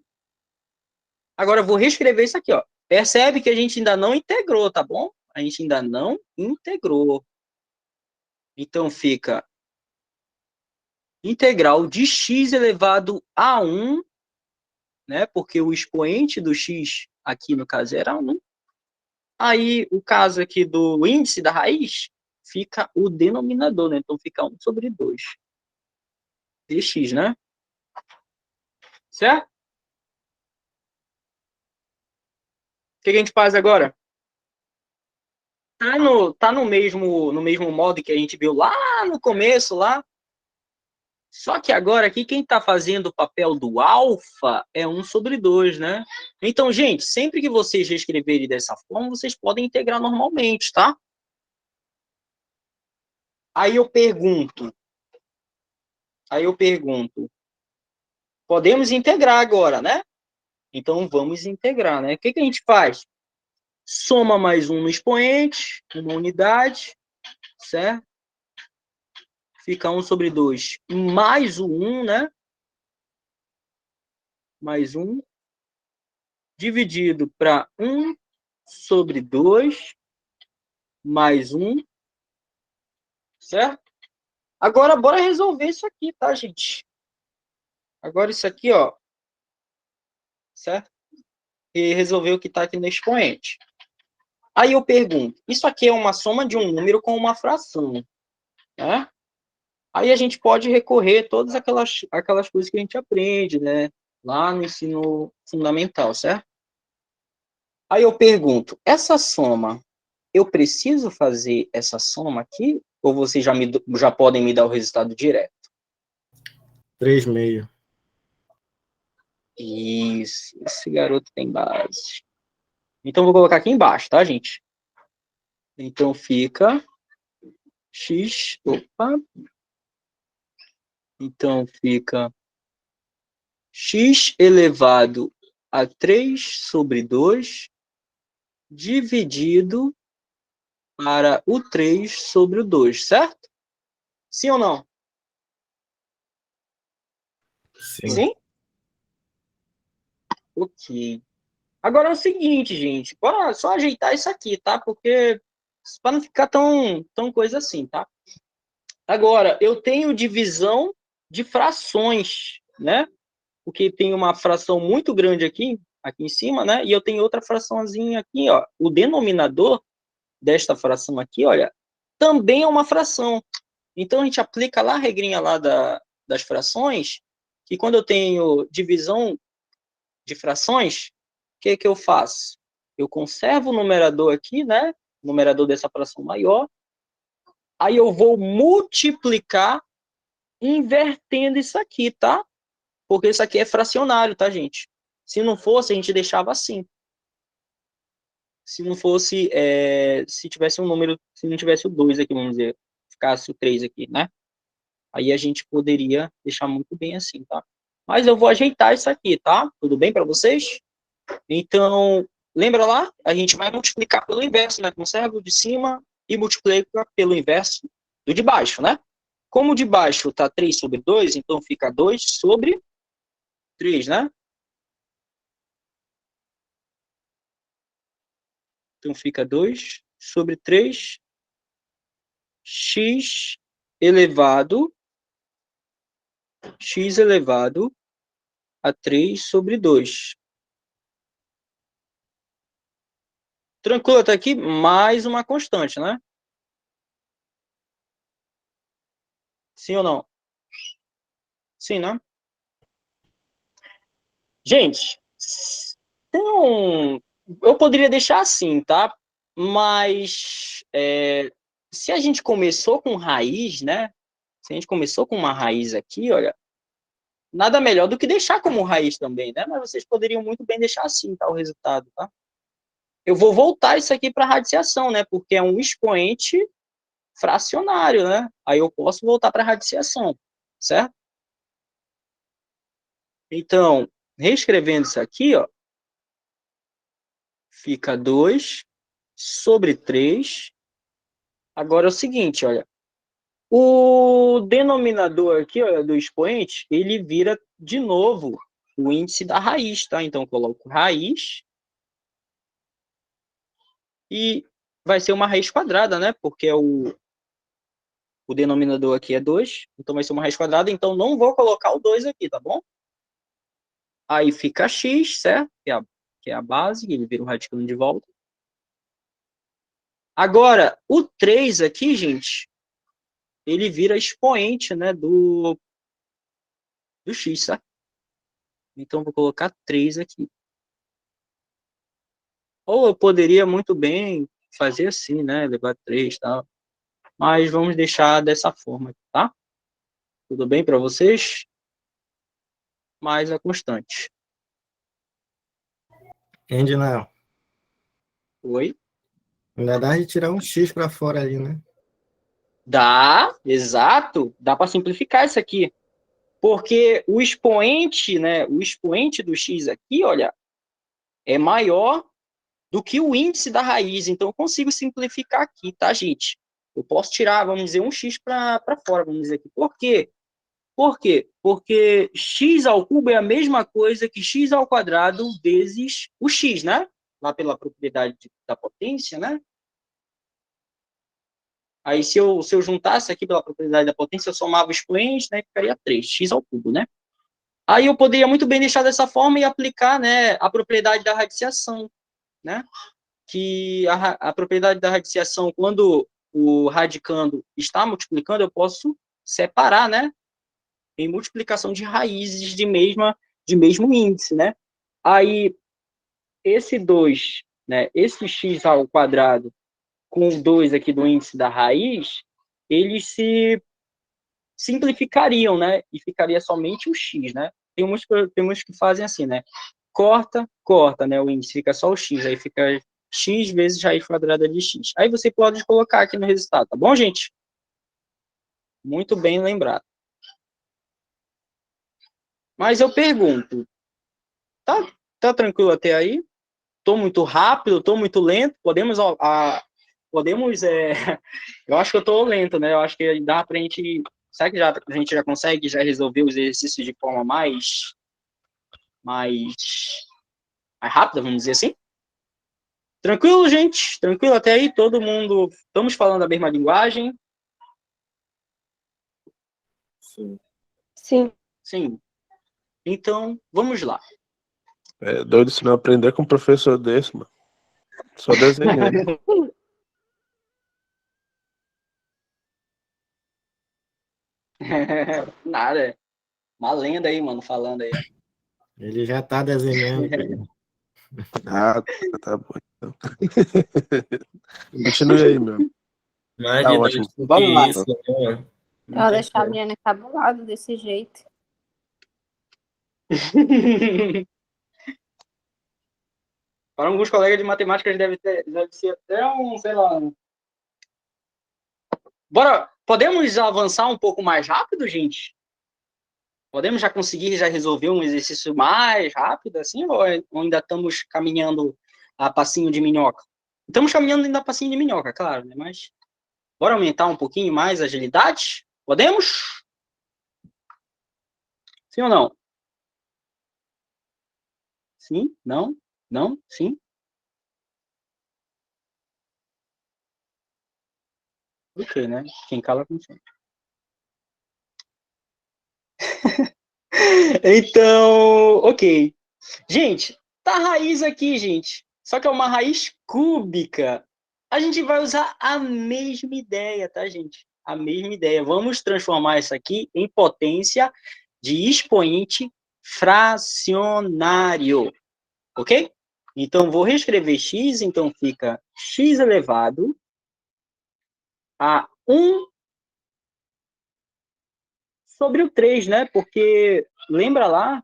Agora, eu vou reescrever isso aqui, ó. Percebe que a gente ainda não integrou, tá bom? A gente ainda não integrou. Então, fica integral de x elevado a 1, né? Porque o expoente do x aqui, no caso, era 1. Aí, o caso aqui do índice da raiz, fica o denominador, né? Então, fica 1 sobre 2 dx, né? Certo? O que a gente faz agora? Tá no mesmo modo que a gente viu lá no começo, lá. Só que agora aqui, quem está fazendo o papel do alfa é 1 sobre 2, né? Então, gente, sempre que vocês reescreverem dessa forma, vocês podem integrar normalmente, tá? Aí eu pergunto, podemos integrar agora, né? Então, vamos integrar, né? O que a gente faz? Soma mais um no expoente, uma unidade, certo? Fica 1 sobre 2 mais o 1, né? Mais 1, dividido para 1 sobre 2, mais 1, certo? Agora, bora resolver isso aqui, tá, gente? Agora, isso aqui, ó, certo? E resolver o que está aqui no expoente. Aí eu pergunto, isso aqui é uma soma de um número com uma fração, né? Aí a gente pode recorrer a todas aquelas coisas que a gente aprende, né? Lá no ensino fundamental, certo? Aí eu pergunto, essa soma, eu preciso fazer essa soma aqui? Ou vocês já podem me dar o resultado direto? 3,5. Isso, esse garoto tem base. Então, vou colocar aqui embaixo, tá, gente? Então, fica x... Opa! Então, fica x elevado a 3 sobre 2 dividido para o 3 sobre o 2, certo? Sim ou não? Sim. Sim? Ok. Agora é o seguinte, gente. Bora só ajeitar isso aqui, tá? Porque para não ficar tão coisa assim, tá? Agora, eu tenho divisão de frações, né? Porque tem uma fração muito grande aqui em cima, né? E eu tenho outra fraçãozinha aqui, ó. O denominador desta fração aqui, olha, também é uma fração. Então, a gente aplica lá a regrinha lá das frações, que quando eu tenho divisão de frações, o que eu faço? Eu conservo o numerador aqui, né? O numerador dessa fração maior. Aí eu vou multiplicar invertendo isso aqui, tá? Porque isso aqui é fracionário, tá, gente? Se não fosse, a gente deixava assim. Se não fosse, se tivesse um número, se não tivesse o 2 aqui, vamos dizer, ficasse o 3 aqui, né? Aí a gente poderia deixar muito bem assim, tá? Mas eu vou ajeitar isso aqui, tá? Tudo bem para vocês? Então, lembra lá? A gente vai multiplicar pelo inverso, né? Conserva o de cima e multiplica pelo inverso do de baixo, né? Como o de baixo está 3 sobre 2, então fica 2 sobre 3, né? Então fica 2 sobre 3, x elevado a 3 sobre 2. Tranquilo até aqui? Mais uma constante, né? Sim ou não? Sim, né? Gente, eu poderia deixar assim, tá? Mas se a gente começou com raiz, né? Se a gente começou com uma raiz aqui, olha, nada melhor do que deixar como raiz também, né? Mas vocês poderiam muito bem deixar assim, tá? O resultado, tá? Eu vou voltar isso aqui para radiciação, né? Porque é um expoente fracionário, né? Aí eu posso voltar para radiciação, certo? Então, reescrevendo isso aqui, ó, fica 2 sobre 3. Agora é o seguinte, olha, o denominador aqui, ó, do expoente, ele vira de novo o índice da raiz, tá? Então, eu coloco raiz e vai ser uma raiz quadrada, né? Porque o denominador aqui é 2, então vai ser uma raiz quadrada, então não vou colocar o 2 aqui, tá bom? Aí fica x, certo? Que é a base, ele vira o radicando de volta. Agora, o 3 aqui, gente, ele vira expoente, né, do x, certo? Então, vou colocar 3 aqui. Ou eu poderia muito bem fazer assim, né, levar 3 e tal. Mas vamos deixar dessa forma, tá? Tudo bem para vocês? Mais a constante. Entende, não? Oi? Ainda dá de tirar um X para fora ali, né? Dá, exato. Dá para simplificar isso aqui. Porque o expoente, né, o expoente do x aqui, olha, é maior do que o índice da raiz. Então, eu consigo simplificar aqui, tá, gente? Eu posso tirar, vamos dizer, um x para fora, vamos dizer aqui. Por quê? Por quê? Porque x ao cubo é a mesma coisa que x ao quadrado vezes o x, né? Lá pela propriedade da potência, né? Aí, se eu juntasse aqui pela propriedade da potência, eu somava o expoente, né? Ficaria 3, x ao cubo, né? Aí eu poderia muito bem deixar dessa forma e aplicar, né, a propriedade da radiciação, né? Que a propriedade da radiciação, quando o radicando está multiplicando, eu posso separar, né? Em multiplicação de raízes de mesmo índice, né? Aí, esse 2, né? Esse x ao quadrado com o 2 aqui do índice da raiz, eles se simplificariam, né? E ficaria somente o x, né? Tem uns que fazem assim, né? Corta, né? O índice fica só o x, aí fica x vezes raiz quadrada de x. Aí você pode colocar aqui no resultado, tá bom, gente? Muito bem lembrado. Mas eu pergunto, tá tranquilo até aí? Tô muito rápido, tô muito lento? Eu acho que eu tô lento, né? Eu acho que dá pra gente, será que a gente já consegue resolver os exercícios de forma mais rápida, vamos dizer assim? Tranquilo, gente? Tranquilo até aí? Todo mundo, estamos falando a mesma linguagem? Sim. Sim. Sim. Então, vamos lá. É doido se não aprender com um professor desse, mano. Só desenhando. Nada. Uma lenda aí, mano, falando aí. Ele já tá desenhando, filho. Ah, tá bom. Então. Continue aí, meu. Mais Tá de ótimo. dois do que Vamos lá. isso, né? Eu Não vou tem deixar a como. Liana cabulada desse jeito. Para alguns colegas de matemática deve ser até sei lá. Bora, podemos avançar um pouco mais rápido, gente? Podemos já conseguir resolver um exercício mais rápido, assim, ou ainda estamos caminhando a passinho de minhoca? Estamos caminhando ainda a passinho de minhoca, claro, né? Mas bora aumentar um pouquinho mais a agilidade? Podemos? Sim ou não? Sim? Não? Não? Sim? Ok, né? Quem cala consente. Então, ok. Gente, tá a raiz aqui, gente. Só que é uma raiz cúbica. A gente vai usar a mesma ideia, tá, gente? A mesma ideia. Vamos transformar isso aqui em potência de expoente fracionário. Ok? Então, vou reescrever x. Então, fica x elevado a 1 sobre o 3, né? Porque, lembra lá,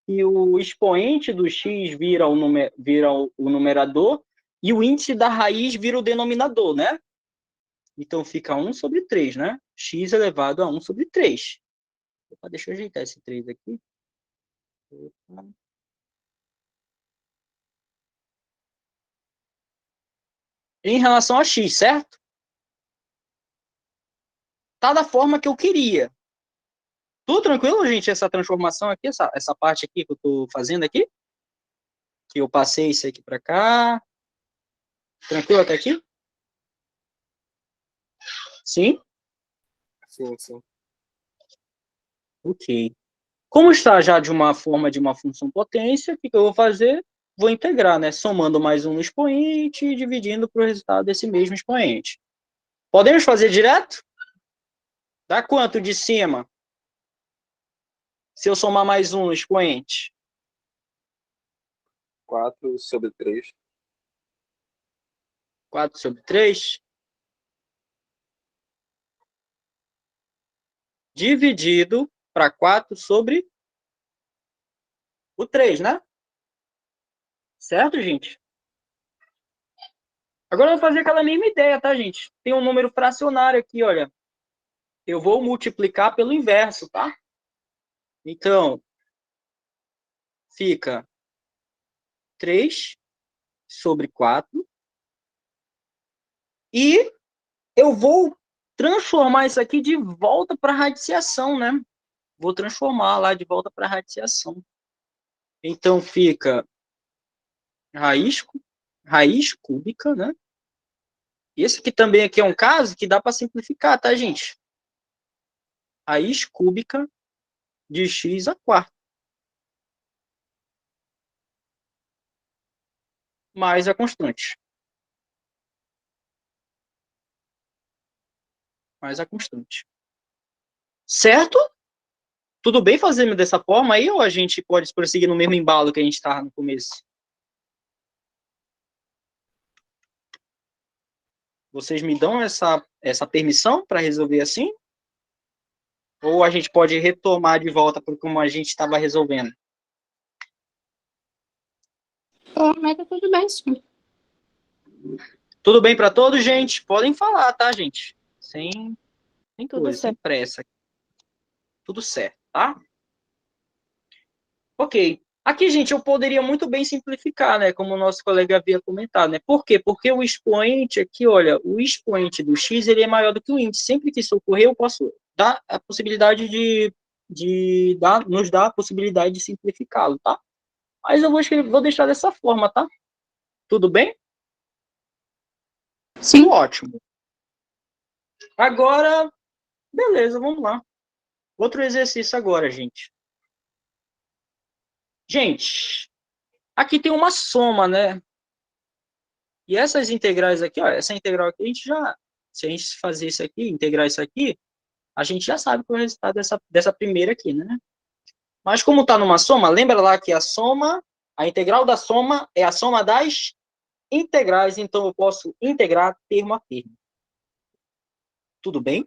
e o expoente do x vira o numerador e o índice da raiz vira o denominador, né? Então fica 1 sobre 3, né? X elevado a 1 sobre 3. Opa, deixa eu ajeitar esse 3 aqui. Opa. Em relação a x, certo? Tá da forma que eu queria. Tudo tranquilo, gente? Essa transformação aqui, essa parte aqui que eu tô fazendo aqui? Que eu passei isso aqui para cá. Tranquilo até aqui? Sim? Sim, sim. Ok. Como está já de uma forma de uma função potência, o que eu vou fazer? Vou integrar, né? Somando mais um no expoente e dividindo para o resultado desse mesmo expoente. Podemos fazer direto? Dá quanto de cima? Se eu somar mais um no expoente? 4 sobre 3. 4 sobre 3. Dividido para 4 sobre o 3, né? Certo, gente? Agora eu vou fazer aquela mesma ideia, tá, gente? Tem um número fracionário aqui, olha. Eu vou multiplicar pelo inverso, tá? Então, fica 3 sobre 4. E eu vou transformar isso aqui de volta para a radiciação, né? Vou transformar lá de volta para a radiciação. Então, fica raiz cúbica, né? Esse aqui também aqui é um caso que dá para simplificar, tá, gente? Raiz cúbica de x à quarta. Mais a constante. Mais a constante. Certo? Tudo bem fazer dessa forma aí, ou a gente pode prosseguir no mesmo embalo que a gente estava no começo? Vocês me dão essa permissão para resolver assim? Ou a gente pode retomar de volta para como a gente estava resolvendo? Pelo menos tá tudo bem, sim. Tudo bem para todos, gente? Podem falar, tá, gente? Sem Tudo coisa, sem certo. pressa. Tudo certo, tá? Ok. Aqui, gente, eu poderia muito bem simplificar, né? Como o nosso colega havia comentado, né? Por quê? Porque o expoente aqui, olha, o expoente do x, ele é maior do que o índice. Sempre que isso ocorrer, eu posso dar a possibilidade nos dar a possibilidade de simplificá-lo, tá? Mas eu vou deixar dessa forma, tá? Tudo bem? Sim. Ótimo. Agora, beleza, vamos lá. Outro exercício agora, gente. Gente, aqui tem uma soma, né? E essas integrais aqui, ó, essa integral aqui, se a gente fazer isso aqui, integrar isso aqui, a gente já sabe qual é o resultado dessa primeira aqui, né? Mas como está numa soma, lembra lá que a integral da soma é a soma das integrais, então eu posso integrar termo a termo. Tudo bem?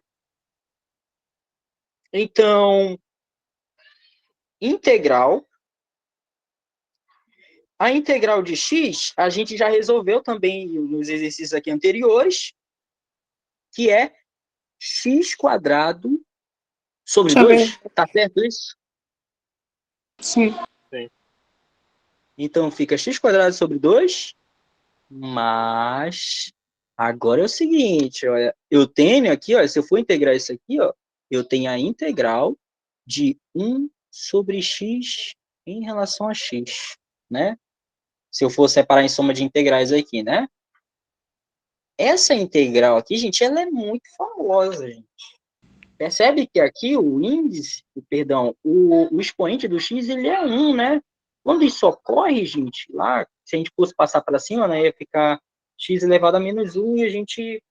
Então, a integral de x, a gente já resolveu também nos exercícios aqui anteriores, que é x quadrado sobre 2. Tá certo isso? Sim. Então, fica x quadrado sobre 2, mas agora é o seguinte, olha, eu tenho aqui, ó, se eu for integrar isso aqui, ó, eu tenho a integral de 1 sobre x em relação a x, né? Se eu for separar em soma de integrais aqui, né? Essa integral aqui, gente, ela é muito famosa, gente. Percebe que aqui o índice, o expoente do x, ele é 1, né? Quando isso ocorre, gente, lá, se a gente fosse passar para cima, né, ia ficar x elevado a menos 1 e a gente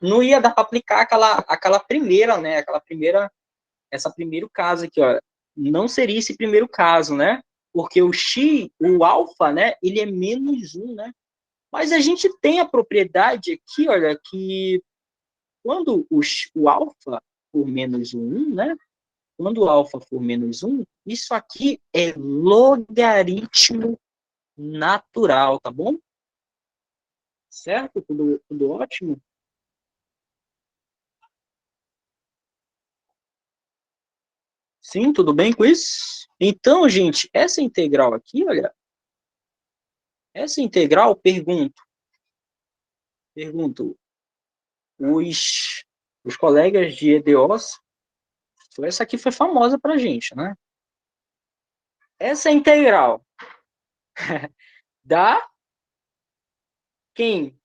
não ia dar para aplicar aquela primeira, né? Esse primeiro caso aqui, ó. Não seria esse primeiro caso, né? Porque o alfa, né, ele é menos 1, né? Mas a gente tem a propriedade aqui, olha, que quando o alfa for menos 1, né? Quando o alfa for menos 1, isso aqui é logaritmo natural, tá bom? Certo? Tudo ótimo? Sim, tudo bem com isso? Então, gente, essa integral aqui, olha, essa integral, pergunto, os colegas de EDOs, essa aqui foi famosa pra gente, né? Essa integral dá quem?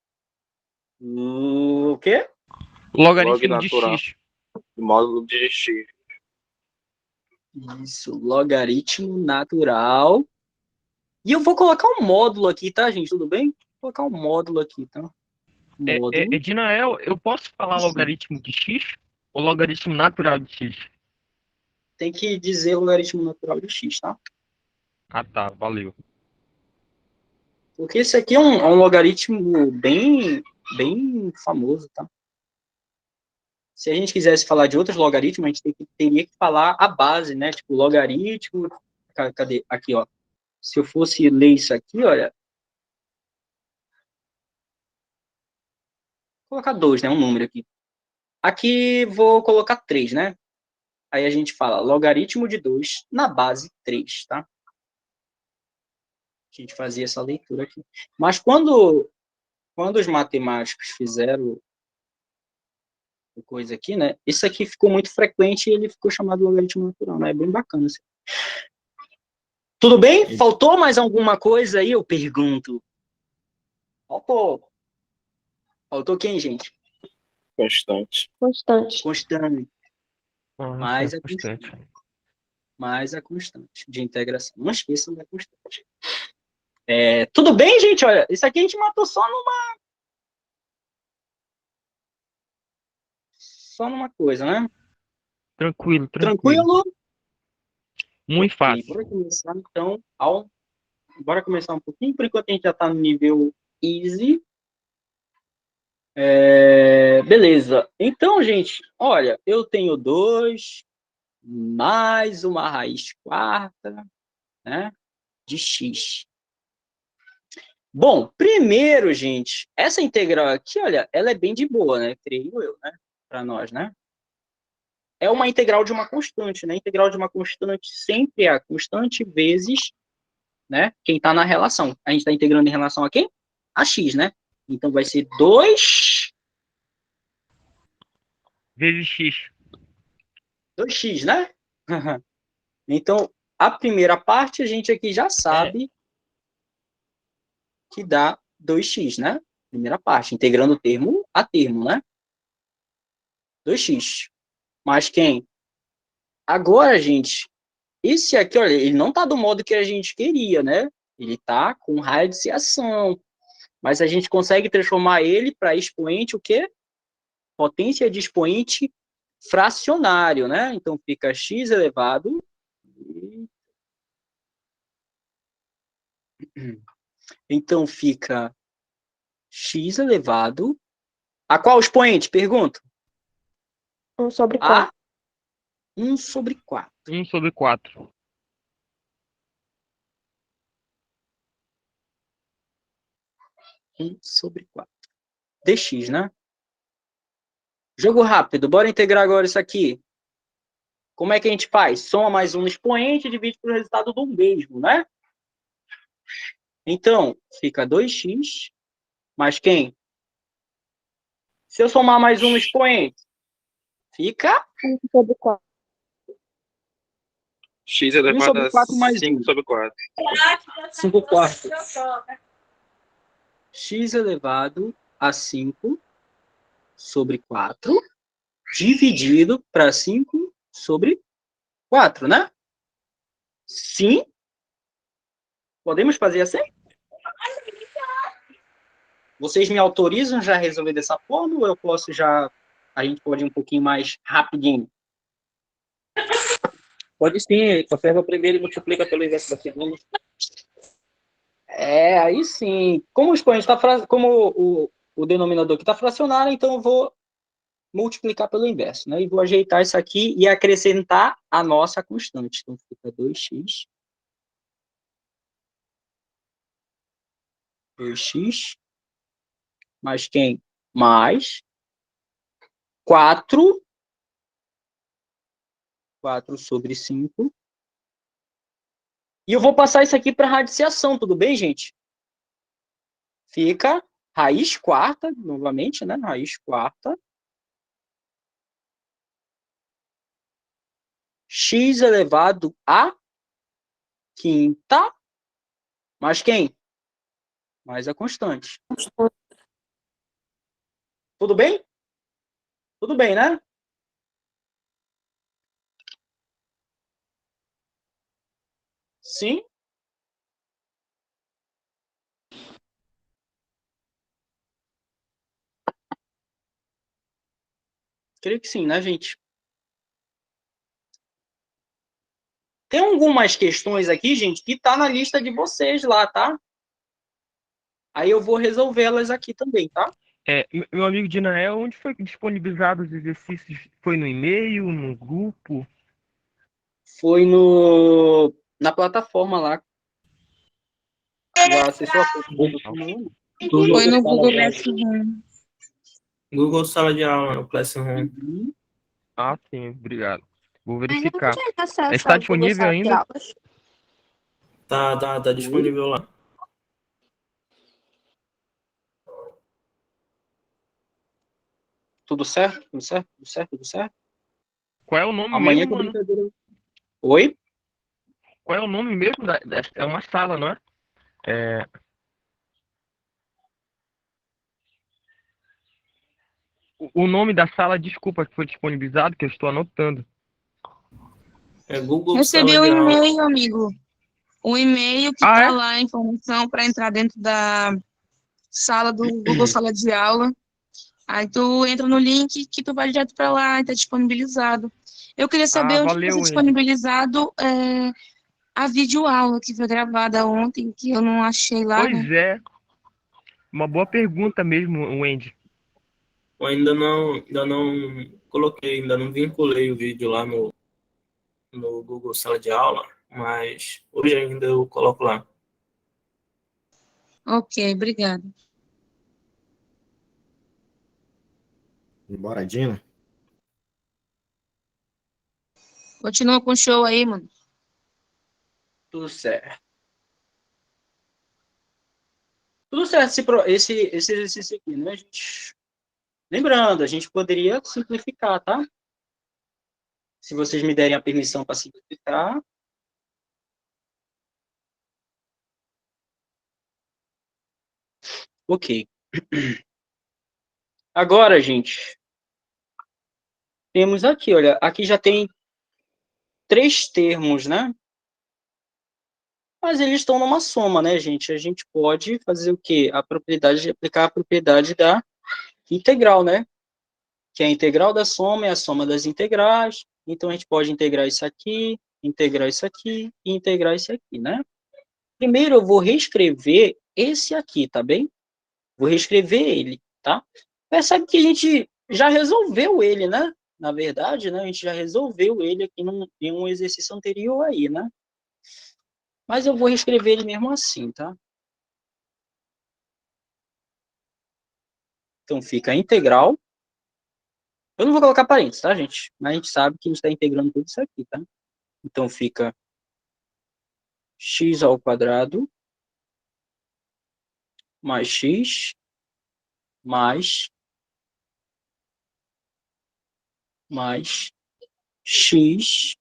O quê? Logaritmo de natural. x. Módulo de x. Isso, logaritmo natural. E eu vou colocar um módulo aqui, tá, gente? Tudo bem? Vou colocar um módulo aqui, tá? Módulo. Edinael, eu posso falar logaritmo de x ou logaritmo natural de x? Tem que dizer logaritmo natural de x, tá? Ah, tá, valeu. Porque esse aqui é um logaritmo bem famoso, tá? Se a gente quisesse falar de outros logaritmos, a gente teria que falar a base, né? Tipo, logaritmo... Cadê? Aqui, ó. Se eu fosse ler isso aqui, olha... Vou colocar 2, né? Um número aqui. Aqui vou colocar 3, né? Aí a gente fala logaritmo de 2 na base 3, tá? A gente fazia essa leitura aqui. Mas quando os matemáticos fizeram coisa aqui, né? Isso aqui ficou muito frequente e ele ficou chamado de logaritmo natural, né? É bem bacana. Assim. Tudo bem? Faltou mais alguma coisa aí? Eu pergunto. Faltou. Faltou quem, gente? Constante. Constante. Constante. Mais é a constante. constante. Mais a constante de integração. Não esqueçam da constante. Tudo bem, gente? Olha, isso aqui a gente matou só numa coisa, né? Tranquilo. Tranquilo? Muito Ok, fácil. bora começar, então, bora começar um pouquinho, por enquanto a gente já está no nível easy. Beleza. Então, gente, olha, eu tenho 2 mais uma raiz quarta, né, de x. Bom, primeiro, gente, essa integral aqui, olha, ela é bem de boa, né, creio eu, né, para nós, né? É uma integral de uma constante, né? Integral de uma constante sempre é a constante vezes, né, quem está na relação. A gente está integrando em relação a quem? A x, né? Então vai ser 2 Vezes x. 2x, né? Então, a primeira parte a gente aqui já sabe que dá 2x, né? Primeira parte, integrando termo a termo, né? 2x. Mas quem? Agora, gente, esse aqui, olha, ele não tá do modo que a gente queria, né? Ele tá com radiciação. Mas a gente consegue transformar ele para expoente o quê? Potência de expoente fracionário, né? Então, fica x elevado... Então, fica x elevado... A qual expoente? Pergunto. 1/4. A 1/4. 1/4. 1/4. Dx, né? Jogo rápido. Bora integrar agora isso aqui. Como é que a gente faz? Soma mais um no expoente e divide pelo resultado do mesmo, né? Então, fica 2x mais quem? Se eu somar mais um no expoente, fica 1/4. X elevado a 1/4 mais 5/4. 5/4. X elevado a 5/4 dividido para 5/4, né? Sim? Podemos fazer assim? Vocês me autorizam já a resolver dessa forma ou eu posso já... A gente pode ir um pouquinho mais rapidinho? Pode sim, conserva o primeiro e multiplica pelo inverso da segunda. Aí sim. Como o expoente como o denominador aqui está fracionário, então eu vou multiplicar pelo inverso, né? E vou ajeitar isso aqui e acrescentar a nossa constante. Então fica 2x. 2x. Mais quem? Mais 4 sobre 5. E eu vou passar isso aqui para radiciação, tudo bem, gente? Fica raiz quarta, novamente, né? Raiz quarta. X elevado a quinta. Mais quem? Mais a constante. Tudo bem? Tudo bem, né? Sim? Creio que sim, né, gente? Tem algumas questões aqui, gente, que tá na lista de vocês lá, tá? Aí eu vou resolvê-las aqui também, tá? Meu amigo Dinael, onde foi disponibilizado os exercícios? Foi no e-mail, no grupo? Foi na plataforma lá. Já acessou a plataforma? Foi no Google Classroom. Google Sala de Aula, o Classroom. Ah, sim, obrigado. Vou Ainda não verificar. tinha acesso Está ao Google disponível Sala de ainda? Aulas. Tá disponível lá. Tudo certo? Tudo certo? Tudo certo? Tudo certo? Qual é o nome Amanhã mesmo, que a mano? brincadeira. Oi? Qual é o nome mesmo? É uma sala, não é? É, o nome da sala, desculpa, que foi disponibilizado, que eu estou anotando. É Google Recebi Sala um de Aula. e-mail, amigo. Um e-mail que Ah, tá é? lá a informação para entrar dentro da sala do Google Sala de Aula. Aí tu entra no link que tu vai direto para lá e tá disponibilizado. Eu queria Ah, saber onde vai ser valeu, Wendy. disponibilizado a videoaula que foi gravada ontem, que eu não achei lá, né? Pois é, uma boa pergunta mesmo, Wendy. Eu ainda não coloquei, ainda não vinculei o vídeo lá no Google Sala de Aula, mas hoje ainda eu coloco lá. Ok, obrigada. Bora, Dina. Continua com o show aí, mano. Tudo certo. Tudo certo esse exercício aqui, né, gente? Lembrando, a gente poderia simplificar, tá? Se vocês me derem a permissão para simplificar. Ok. Agora, gente, temos aqui, olha, aqui já tem 3 termos, né? Mas eles estão numa soma, né, gente? A gente pode fazer o quê? Aplicar a propriedade da integral, né? Que a integral da soma é a soma das integrais. Então, a gente pode integrar isso aqui e integrar isso aqui, né? Primeiro, eu vou reescrever esse aqui, tá bem? Vou reescrever ele, tá? Percebe que a gente já resolveu ele, né? Na verdade, né? A gente já resolveu ele aqui em um exercício anterior aí, né? Mas eu vou reescrever ele mesmo assim, tá? Então, fica a integral. Eu não vou colocar parênteses, tá, gente? Mas a gente sabe que a gente está integrando tudo isso aqui, tá? Então, fica x ao quadrado mais x mais x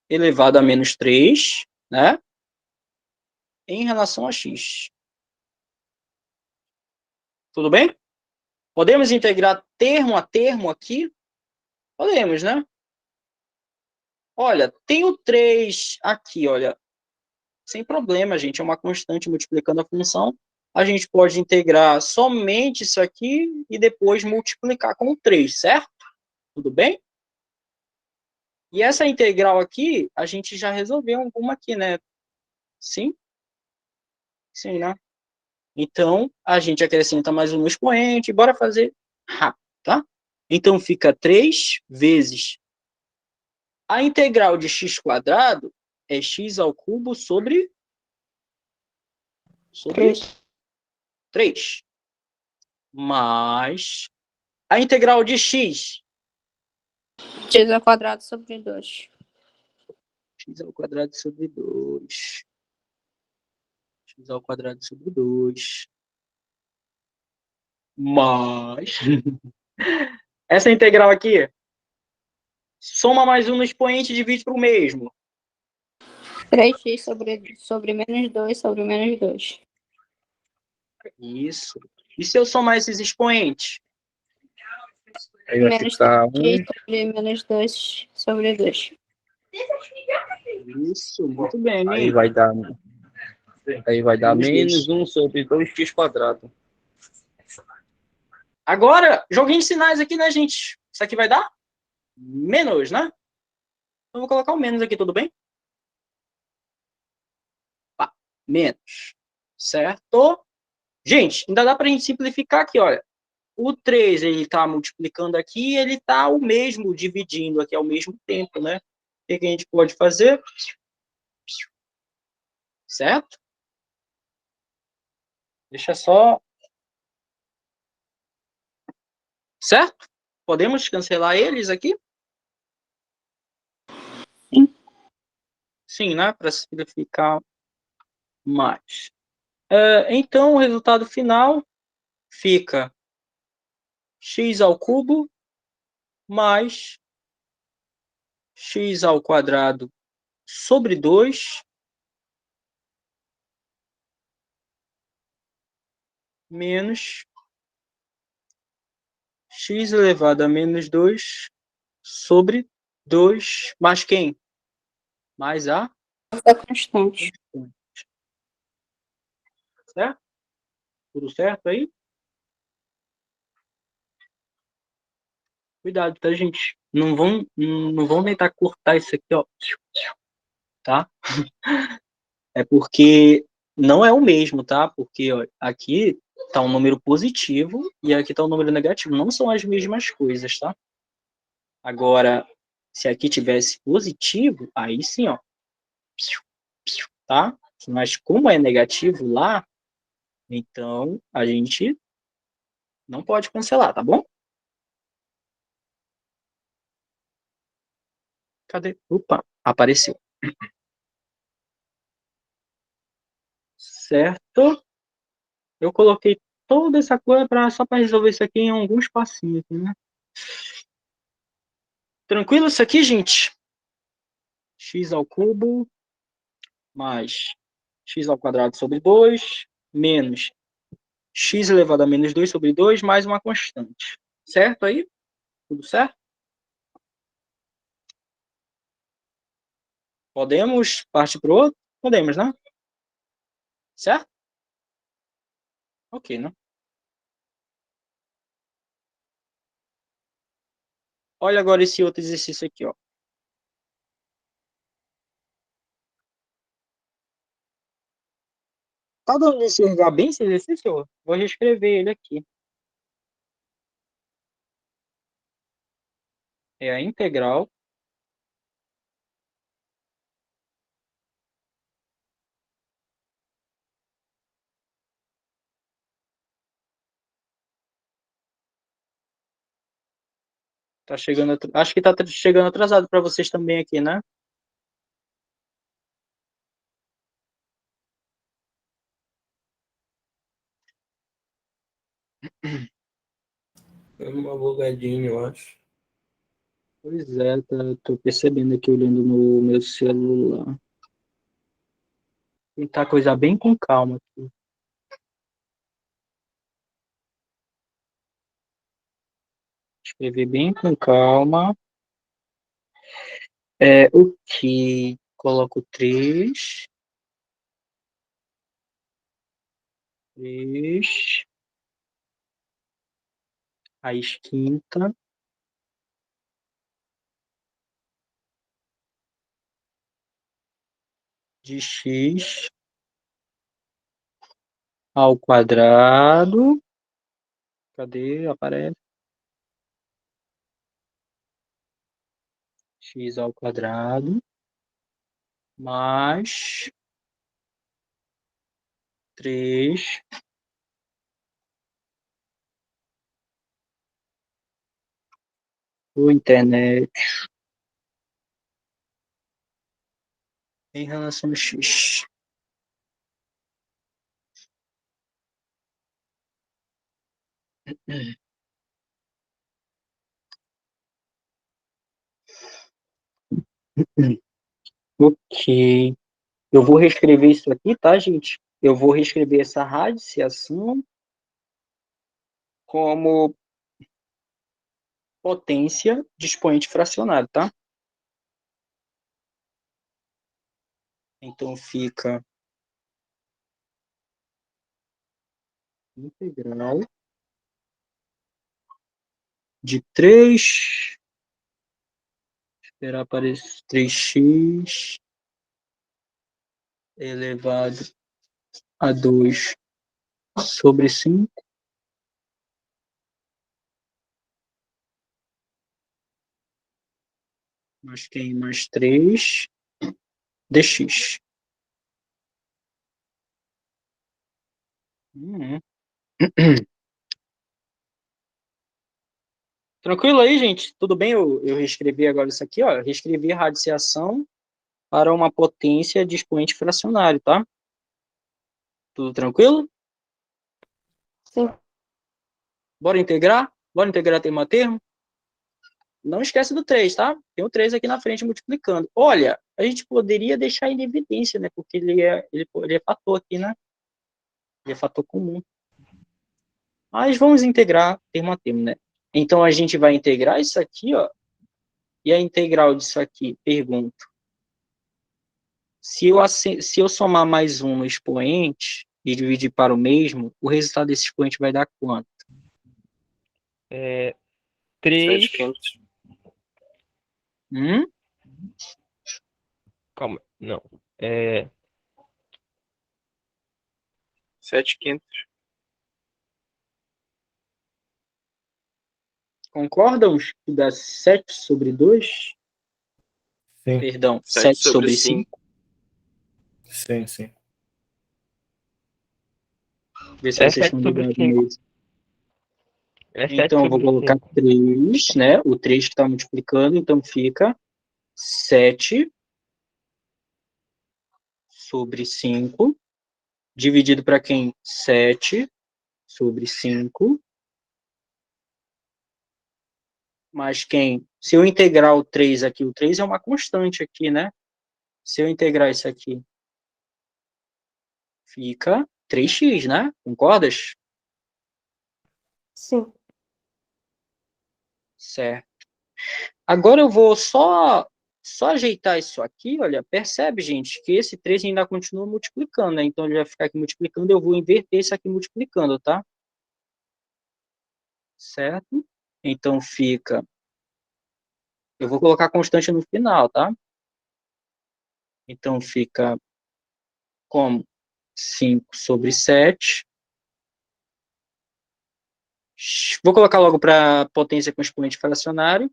elevado a menos 3, né? Em relação a x. Tudo bem? Podemos integrar termo a termo aqui? Podemos, né? Olha, tem o 3 aqui, olha. Sem problema, gente. É uma constante multiplicando a função. A gente pode integrar somente isso aqui e depois multiplicar com o 3, certo? Tudo bem? E essa integral aqui, a gente já resolveu alguma aqui, né? Sim? Sim, né? Então, a gente acrescenta mais um no expoente. Bora fazer rápido, tá? Então, fica 3 vezes a integral de x quadrado é x ao cubo sobre 3. Mais a integral de x. X ao quadrado sobre 2. X ao quadrado sobre 2. X ao quadrado sobre 2. Mais. Essa integral aqui. Soma mais um no expoente e divide para o mesmo. 3x sobre menos 2 sobre menos 2. Isso. E se eu somar esses expoentes? Aí vai Menos ficar 3x sobre menos 2 sobre 2. Isso, muito bem. Aí vai dar Menos menos 2. 1 sobre 2x quadrado. Agora, joguinho de sinais aqui, né, gente? Isso aqui vai dar menos, né? Então, vou colocar o menos aqui, tudo bem? Menos. Certo? Gente, ainda dá para a gente simplificar aqui, olha. O 3, ele está multiplicando aqui, ele está o mesmo dividindo aqui ao mesmo tempo, né? O que a gente pode fazer? Certo? Deixa só... Certo? Podemos cancelar eles aqui? Sim. Sim, né? Para simplificar mais. Então, o resultado final fica x ao cubo mais x ao quadrado sobre 2 menos x elevado a menos 2 sobre 2 mais quem? Mais a Essa constante. certo? Tudo certo aí? Cuidado, tá, gente? Não vão tentar cortar isso aqui, ó. Tá? É porque não é o mesmo, tá? Porque ó, aqui tá um número positivo e aqui tá um número negativo. Não são as mesmas coisas, tá? Agora, se aqui tivesse positivo, aí sim, ó. Tá? Mas como é negativo lá, então a gente não pode cancelar, tá bom? Cadê? Opa, apareceu. Certo? Eu coloquei toda essa coisa só para resolver isso aqui em alguns passinhos, né? Tranquilo isso aqui, gente? X ao cubo mais x ao quadrado sobre 2 menos x elevado a menos 2 sobre 2 mais uma constante. Certo aí? Tudo certo? Podemos partir para o outro? Podemos, né? Certo? Ok, né? Olha agora esse outro exercício aqui, ó. Tá dando de enxergar bem esse exercício? Vou reescrever ele aqui. É a integral tá chegando, acho que tá chegando atrasado para vocês também aqui, né? Dando uma bugadinha, eu acho. Pois é, tô percebendo aqui olhando no meu celular. Tentar coisa bem com calma aqui. Escrever bem com calma. O que coloco 3 raiz quinta de x ao quadrado. Cadê? Aparece. X ao quadrado mais 3 do internet em relação a x. Ok. Eu vou reescrever isso aqui, tá, gente? Eu vou reescrever essa radiciação como potência de expoente fracionário, tá? Então fica integral de 3, esperar aparecer 3x elevado a 2 sobre 5 mais quem? Mais 3 dx. Tranquilo aí, gente? Tudo bem? Eu reescrevi agora isso aqui, ó. Eu reescrevi a radiciação para uma potência de expoente fracionário, tá? Tudo tranquilo? Sim. Bora integrar? Bora integrar termo a termo? Não esquece do 3, tá? Tem o 3 aqui na frente multiplicando. Olha, a gente poderia deixar ele em evidência, né? Porque ele é fator aqui, né? Ele é fator comum. Mas vamos integrar termo a termo, né? Então, a gente vai integrar isso aqui, ó. E a integral disso aqui, pergunto. Se eu somar mais um no expoente e dividir para o mesmo, o resultado desse expoente vai dar quanto? 3. 7,500. Calma, não. 7,500. Concordam que dá 7 sobre 2? Sim, Perdão, 7 7 sobre 5. sim, sim. Vê se É vocês 7 estão sobre ligados 5. nisso. É 7 Então, eu vou sobre colocar 5. 3, né? O 3 que está multiplicando, então fica 7 sobre 5, dividido para quem? 7 sobre 5, mais quem? Se eu integrar o 3 aqui, o 3 é uma constante aqui, né? Se eu integrar isso aqui, fica 3x, né? Concordas? Sim. Certo. Agora eu vou só ajeitar isso aqui, olha, percebe, gente, que esse 3 ainda continua multiplicando, né? Então ele vai ficar aqui multiplicando, eu vou inverter isso aqui multiplicando, tá? Certo? Então fica... Eu vou colocar constante no final, tá? Então fica como 5 sobre 7. Vou colocar logo para potência com expoente fracionário.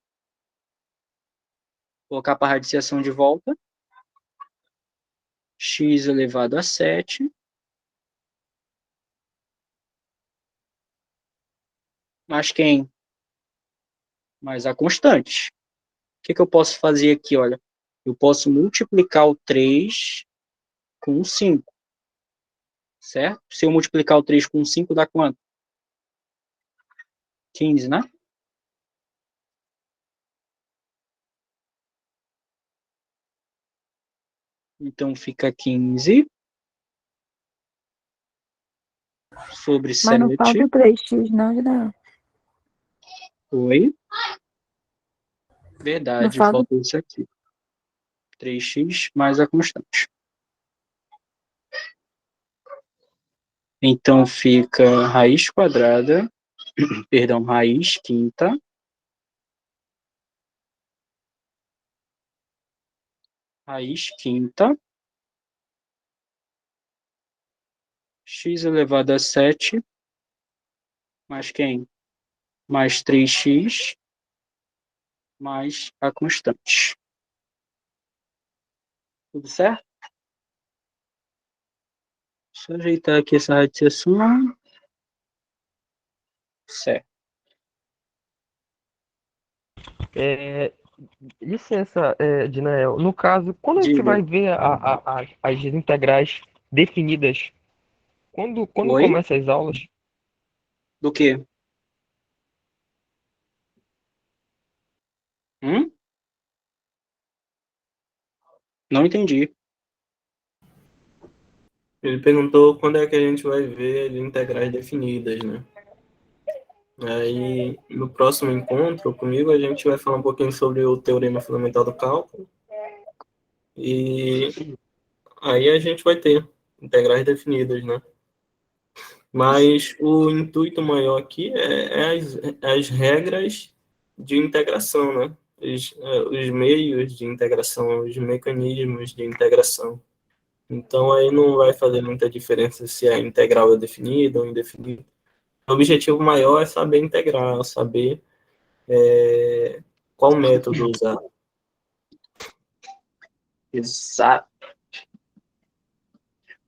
Colocar para a radiciação de volta. X elevado a 7. Mais quem? Mais a constante. O que eu posso fazer aqui, olha? Eu posso multiplicar o 3 com o 5. Certo? Se eu multiplicar o 3 com o 5, dá quanto? 15, né? Então fica 15 sobre Mas não 7. falta 3x, não, Gideão. Oi? Não Verdade, falta. falta isso aqui. 3x mais a constante. Então fica raiz quadrada, perdão, raiz quinta, x elevado a 7, mais quem? Mais 3x, mais a constante. Tudo certo? Deixa eu ajeitar aqui essa radiciação. Certo. Licença, Dinael. No caso, quando a gente Diga. vai ver as integrais definidas? Quando Oi? começa as aulas? Do quê? Não entendi. Ele perguntou quando é que a gente vai ver as integrais definidas, né? Aí, no próximo encontro comigo, a gente vai falar um pouquinho sobre o teorema fundamental do cálculo. E aí a gente vai ter integrais definidas, né? Mas o intuito maior aqui é as regras de integração, né? Os meios de integração, os mecanismos de integração. Então, aí não vai fazer muita diferença se a integral é definida ou indefinida. O objetivo maior é saber integrar, saber qual método usar. Exato.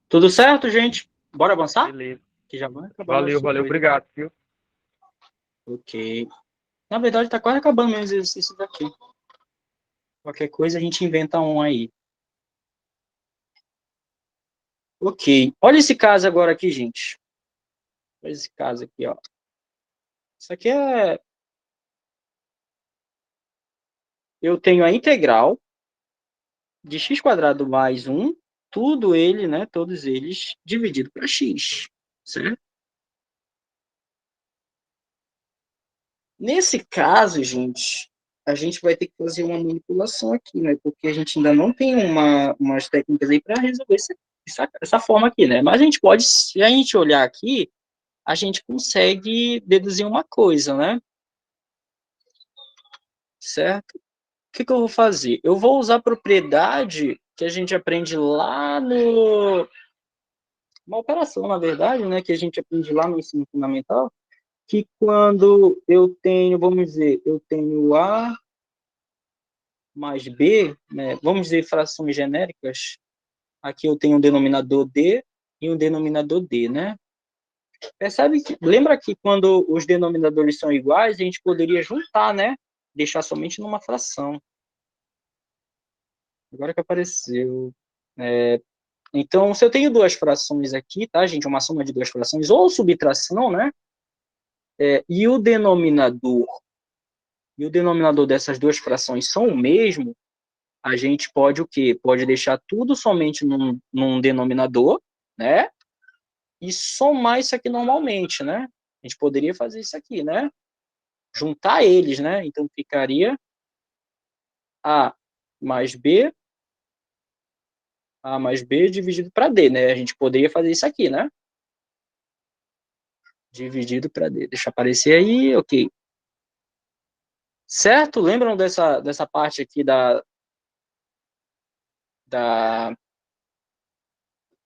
Tudo certo, gente? Bora avançar? Beleza. Que já vai acabar Valeu, nosso coisa. obrigado, viu? Ok. Na verdade, tá quase acabando meu exercício daqui. Qualquer coisa a gente inventa um aí. Ok. Olha esse caso agora aqui, gente. Olha esse caso aqui, ó. Isso aqui é eu tenho a integral de x² mais 1, tudo ele, né, todos eles, dividido para x, certo? Nesse caso, gente, a gente vai ter que fazer uma manipulação aqui, né, porque a gente ainda não tem umas técnicas aí para resolver essa forma aqui, né, mas a gente pode, se a gente olhar aqui, a gente consegue deduzir uma coisa, né, certo? O que eu vou fazer? Eu vou usar a propriedade que a gente aprende lá no... Uma operação, na verdade, né, que a gente aprende lá no ensino fundamental, que quando eu tenho, vamos dizer, eu tenho A mais B, né, vamos dizer frações genéricas, aqui eu tenho um denominador D e um denominador D, né? Percebe que, lembra que quando os denominadores são iguais, a gente poderia juntar, né? Deixar somente numa fração. Agora que apareceu. Então, se eu tenho duas frações aqui, tá, gente? Uma soma de duas frações, ou subtração, né? E o denominador dessas duas frações são o mesmo, a gente pode o quê? Pode deixar tudo somente num denominador, né? E somar isso aqui normalmente, né? A gente poderia fazer isso aqui, né? Juntar eles, né? Então, ficaria A mais B dividido para D, né? A gente poderia fazer isso aqui, né? Dividido para D. Deixa aparecer aí, ok. Certo? Lembram dessa parte aqui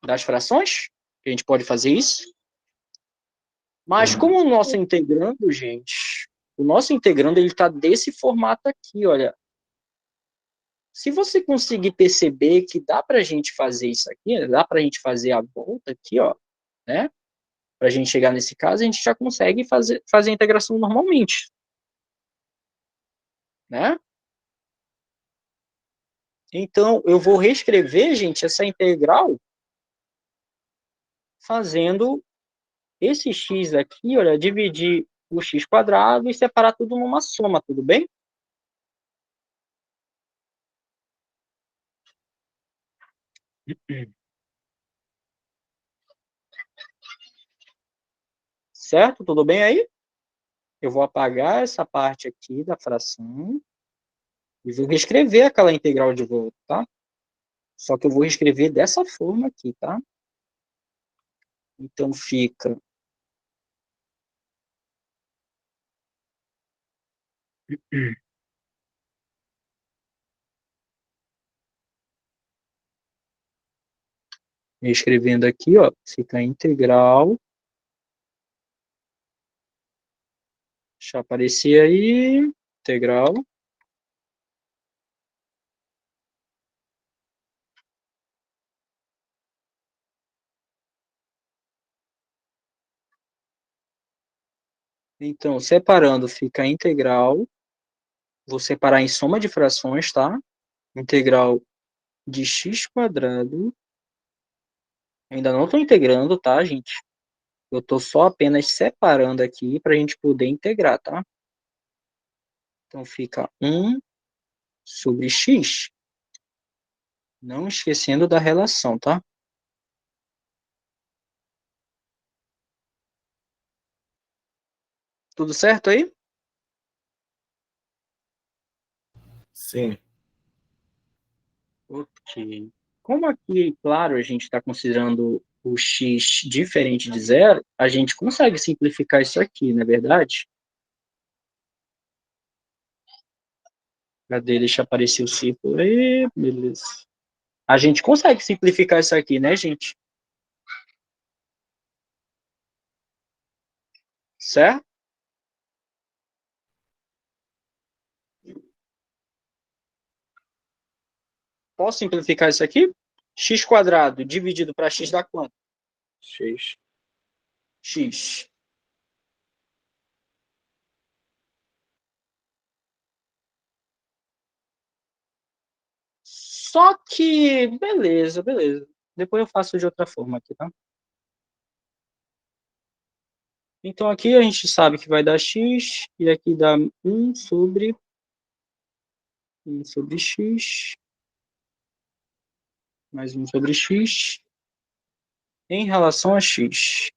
das frações? Que a gente pode fazer isso? Mas como o nosso integrando, gente, o nosso integrando, ele está desse formato aqui, olha. Se você conseguir perceber que dá para a gente fazer isso aqui, né, dá para a gente fazer a volta aqui, ó, né? Para a gente chegar nesse caso, a gente já consegue fazer a integração normalmente, né? Então, eu vou reescrever, gente, essa integral fazendo esse x aqui, olha, dividir o x² e separar tudo numa soma, tudo bem? Certo? Tudo bem aí? Eu vou apagar essa parte aqui da fração e vou reescrever aquela integral de volta, tá? Só que eu vou reescrever dessa forma aqui, tá? Então, fica... Reescrevendo aqui, ó, fica a integral. Deixa aparecer aí, integral. Então, separando, fica a integral. Vou separar em soma de frações, tá? Integral de x². Ainda não estou integrando, tá, gente? Eu estou só apenas separando aqui para a gente poder integrar, tá? Então, fica 1 sobre x. Não esquecendo da relação, tá? Tudo certo aí? Sim. Ok. Como aqui, claro, a gente está considerando o x diferente de zero, a gente consegue simplificar isso aqui, não é verdade? Cadê? Deixa aparecer o círculo aí, beleza. A gente consegue simplificar isso aqui, né, gente? Certo? Posso simplificar isso aqui? X² dividido para x dá quanto? X. X. Só que, beleza. Depois eu faço de outra forma aqui, tá? Então aqui a gente sabe que vai dar x, e aqui dá 1 sobre 1 sobre x, mais 1 sobre x, em relação a x.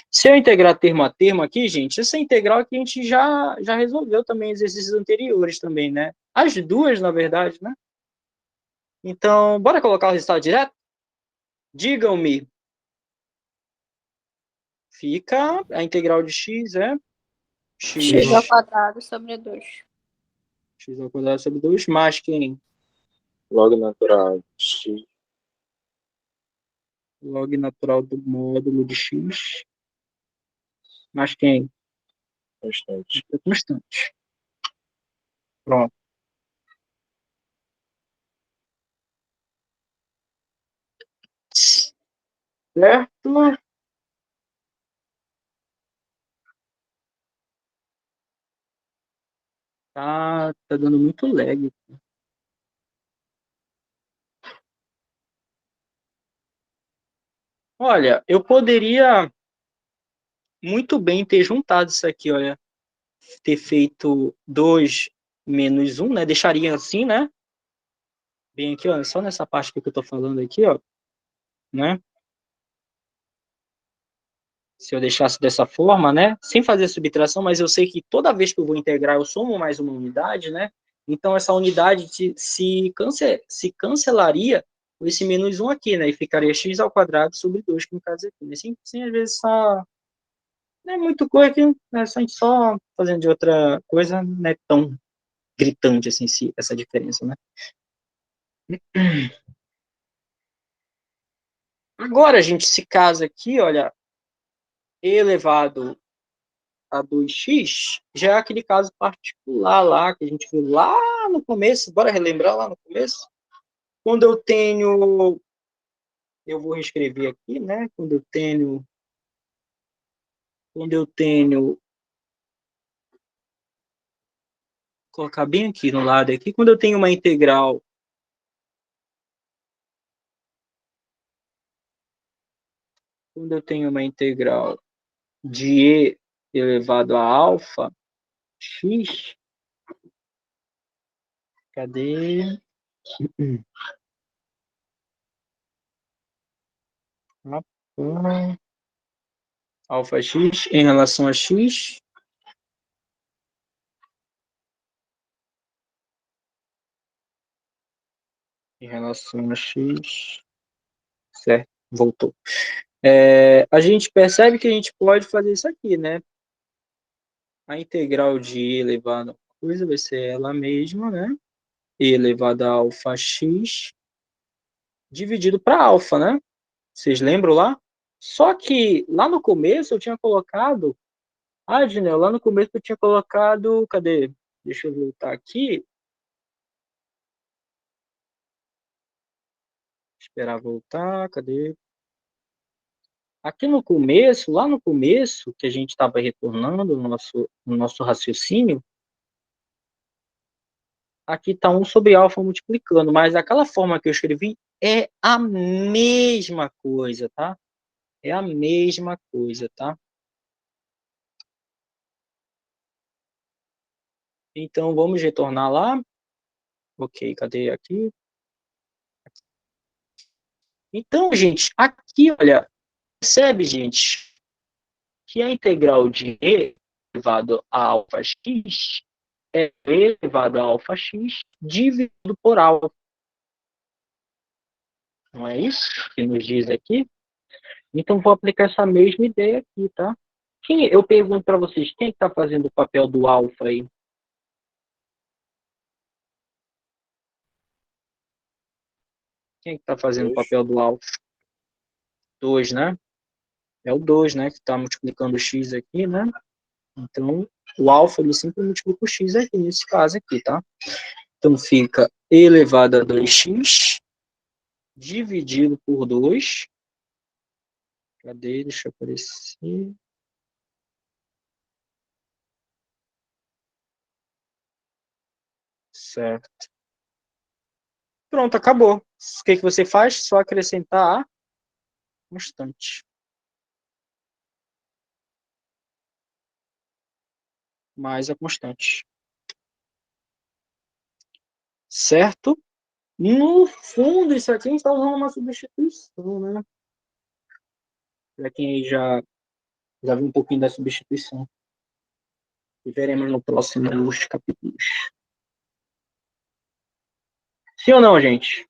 Se eu integrar termo a termo aqui, gente, essa integral aqui a gente já resolveu também em exercícios anteriores também, né? As duas, na verdade, né? Então, bora colocar o resultado direto? Digam-me. Fica, a integral de x é X ao x, quadrado sobre 2. x ao quadrado sobre 2, mais quem? Log natural x. Log natural do módulo de x, mais quem? Constante. Constante. Pronto. Certo? Tá dando muito lag. Olha, eu poderia muito bem ter juntado isso aqui, olha. Ter feito 2 menos 1, né? Deixaria assim, né? Bem aqui, ó. Só nessa parte que eu tô falando aqui, ó. Né? Se eu deixasse dessa forma, né? Sem fazer subtração, mas eu sei que toda vez que eu vou integrar, eu somo mais uma unidade, né? Então, essa unidade se cancelaria com esse menos 1 aqui, né? E ficaria x ao quadrado sobre 2, que no caso aqui. Né? Sem às vezes, só... Não é muito coisa aqui, né? Só a gente só fazendo de outra coisa, não é tão gritante assim, essa diferença, né? Agora, a gente, se casa aqui, olha, e elevado a 2x, já é aquele caso particular lá, que a gente viu lá no começo, bora relembrar lá no começo? Quando eu vou reescrever aqui, né? Colocar bem aqui no lado aqui, quando eu tenho uma integral de e elevado a alfa x, cadê? Alfa x em relação a x, em relação a x, certo, voltou. A gente percebe que a gente pode fazer isso aqui, né? A integral de e elevado a coisa vai ser ela mesma, né? E elevado a alfa x dividido para alfa, né? Vocês lembram lá? Só que lá no começo eu tinha colocado... Ah, Ginel, lá no começo eu tinha colocado... Cadê? Deixa eu voltar aqui. Esperar voltar, cadê? Aqui no começo, lá no começo, que a gente estava retornando no nosso raciocínio, aqui está 1 sobre alfa multiplicando, mas aquela forma que eu escrevi é a mesma coisa, tá? É a mesma coisa, tá? Então, vamos retornar lá. Ok, cadê aqui? Então, gente, aqui, olha, percebe, gente, que a integral de e elevado a alfa x é e elevado a alfa x dividido por alfa. Não é isso que nos diz aqui? Então, vou aplicar essa mesma ideia aqui, tá? Eu pergunto para vocês, quem está fazendo o papel do alfa aí? Quem está fazendo o papel do alfa? 2, né? É o 2, né? Que está multiplicando o x aqui, né? Então, o alfa, ele sempre multiplica o x aqui, nesse caso aqui, tá? Então, fica elevado a 2x dividido por 2. Cadê? Deixa eu aparecer. Certo. Pronto, acabou. O que você faz? Só acrescentar a constante. Mais a constante. certo? No fundo, isso aqui a gente está usando uma substituição, né? Para quem aí já viu um pouquinho da substituição. E veremos no próximo capítulos. Sim ou não, gente?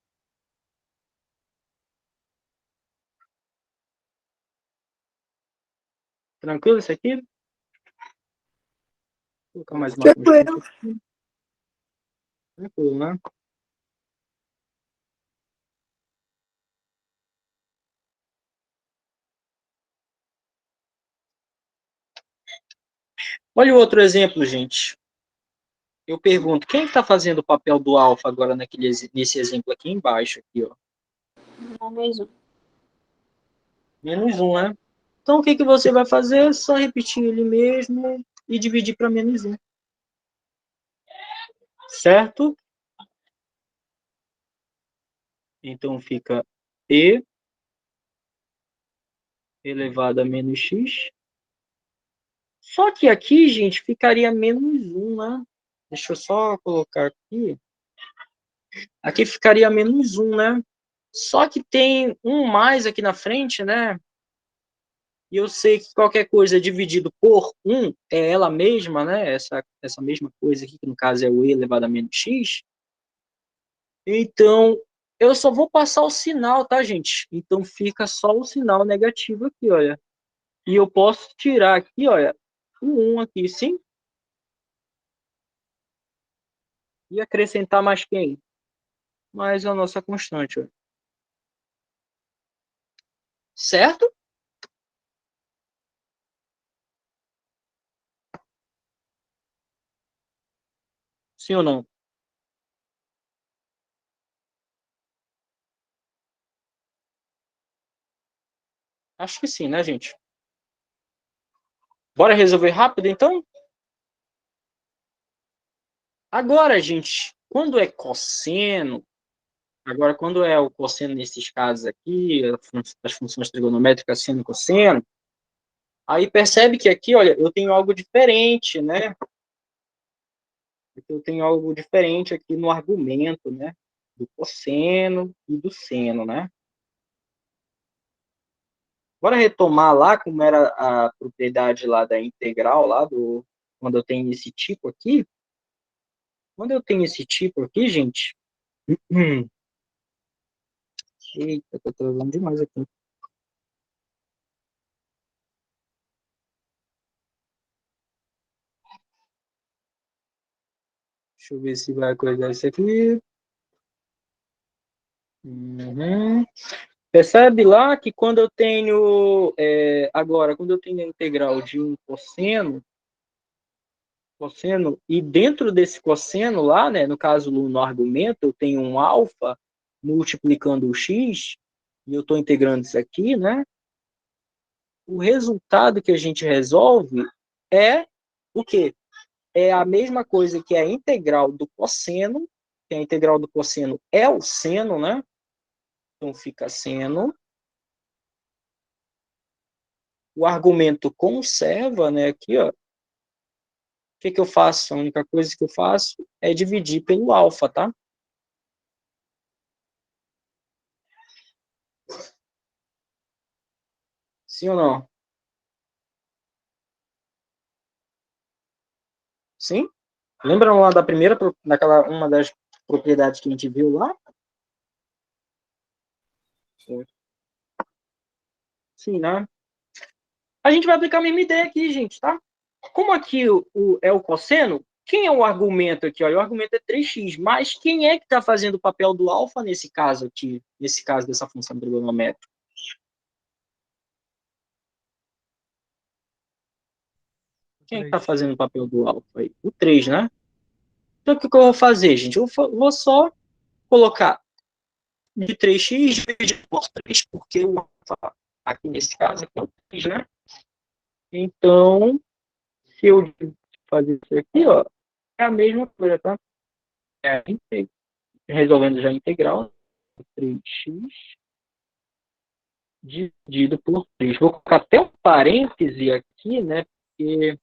Tranquilo isso aqui? Vou colocar mais uma Tranquilo. constante. Tranquilo, né? Olha o outro exemplo, gente. Eu pergunto, quem está fazendo o papel do alfa agora nesse exemplo aqui embaixo? Aqui, ó? -1. -1, né? Então, o que você vai fazer? Só repetir ele mesmo e dividir para -1. Certo? Então, fica E elevado a menos x. Só que aqui, gente, ficaria -1, né? Deixa eu só colocar aqui. Aqui ficaria -1, né? Só que tem um mais aqui na frente, né? E eu sei que qualquer coisa dividido por 1 é ela mesma, né? Essa mesma coisa aqui, que no caso é o e elevado a menos x. Então, eu só vou passar o sinal, tá, gente? Então, fica só o sinal negativo aqui, olha. E eu posso tirar aqui, olha, o 1 aqui, sim? E acrescentar mais quem? Mais a nossa constante, olha. Certo? Sim ou não? Acho que sim, né, gente? Bora resolver rápido, então? Agora, gente, quando é cosseno, agora quando é o cosseno nesses casos aqui, as funções trigonométricas seno e cosseno, aí percebe que aqui, olha, eu tenho algo diferente, né? Eu tenho algo diferente aqui no argumento, né? Do cosseno e do seno, né? Bora retomar lá como era a propriedade lá da integral, quando eu tenho esse tipo aqui. Quando eu tenho esse tipo aqui, gente... Eita, tô travando demais aqui. Deixa eu ver se vai acordar isso aqui. Uhum. Percebe lá que quando eu tenho... agora, quando eu tenho a integral de um cosseno, e dentro desse cosseno lá, né, no caso no argumento, eu tenho um alfa multiplicando o x, e eu estou integrando isso aqui, né? O resultado que a gente resolve é o quê? É a mesma coisa que a integral do cosseno, que a integral do cosseno é o seno, né? Então fica seno. O argumento conserva, né? Aqui, ó. O que eu faço? A única coisa que eu faço é dividir pelo alfa, tá? Sim ou não? Sim? Lembram lá da primeira, uma das propriedades que a gente viu lá? Sim. Sim, né? A gente vai aplicar a mesma ideia aqui, gente, tá? Como aqui é o cosseno, quem é o argumento aqui? Olha, o argumento é 3x, mas quem é que está fazendo o papel do alfa nesse caso aqui? Nesse caso dessa função trigonométrica? Quem é que está fazendo o papel do alfa aí? O 3, né? Então, o que eu vou fazer, gente? Eu vou só colocar de 3x dividido por 3, porque o alfa, aqui nesse caso, aqui é o 3, né? Então, se eu fazer isso aqui, ó, é a mesma coisa, tá? Resolvendo já a integral, 3x dividido por 3. Vou colocar até um parêntese aqui, né? Porque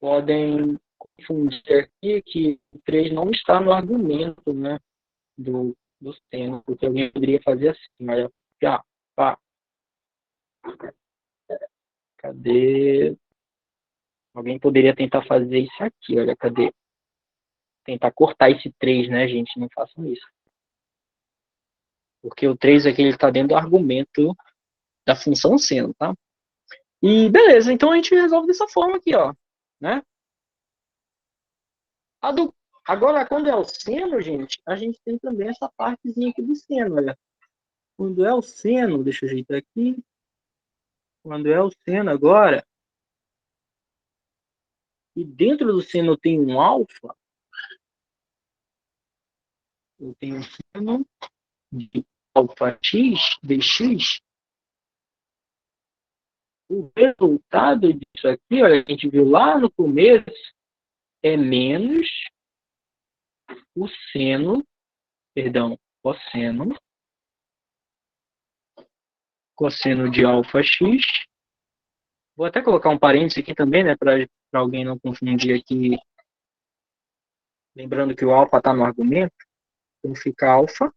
podem confundir aqui que o 3 não está no argumento, né, do seno, porque alguém poderia fazer assim, olha, já, pá, cadê? Alguém poderia tentar fazer isso aqui, olha, cadê? Tentar cortar esse 3, né, gente? Não façam isso. Porque o 3 aqui, ele está dentro do argumento da função seno, tá? E beleza, então a gente resolve dessa forma aqui, ó, né? Agora, quando é o seno, gente, a gente tem também essa partezinha aqui do seno, olha. Quando é o seno, deixa eu ajeitar aqui. Quando é o seno agora, e dentro do seno tem um alfa, eu tenho um seno de alfa x dx, o resultado disso aqui, olha, a gente viu lá no começo, é menos o seno, perdão, cosseno de alfa x. Vou até colocar um parênteses aqui também, né, para alguém não confundir aqui. Lembrando que o alfa está no argumento, então fica alfa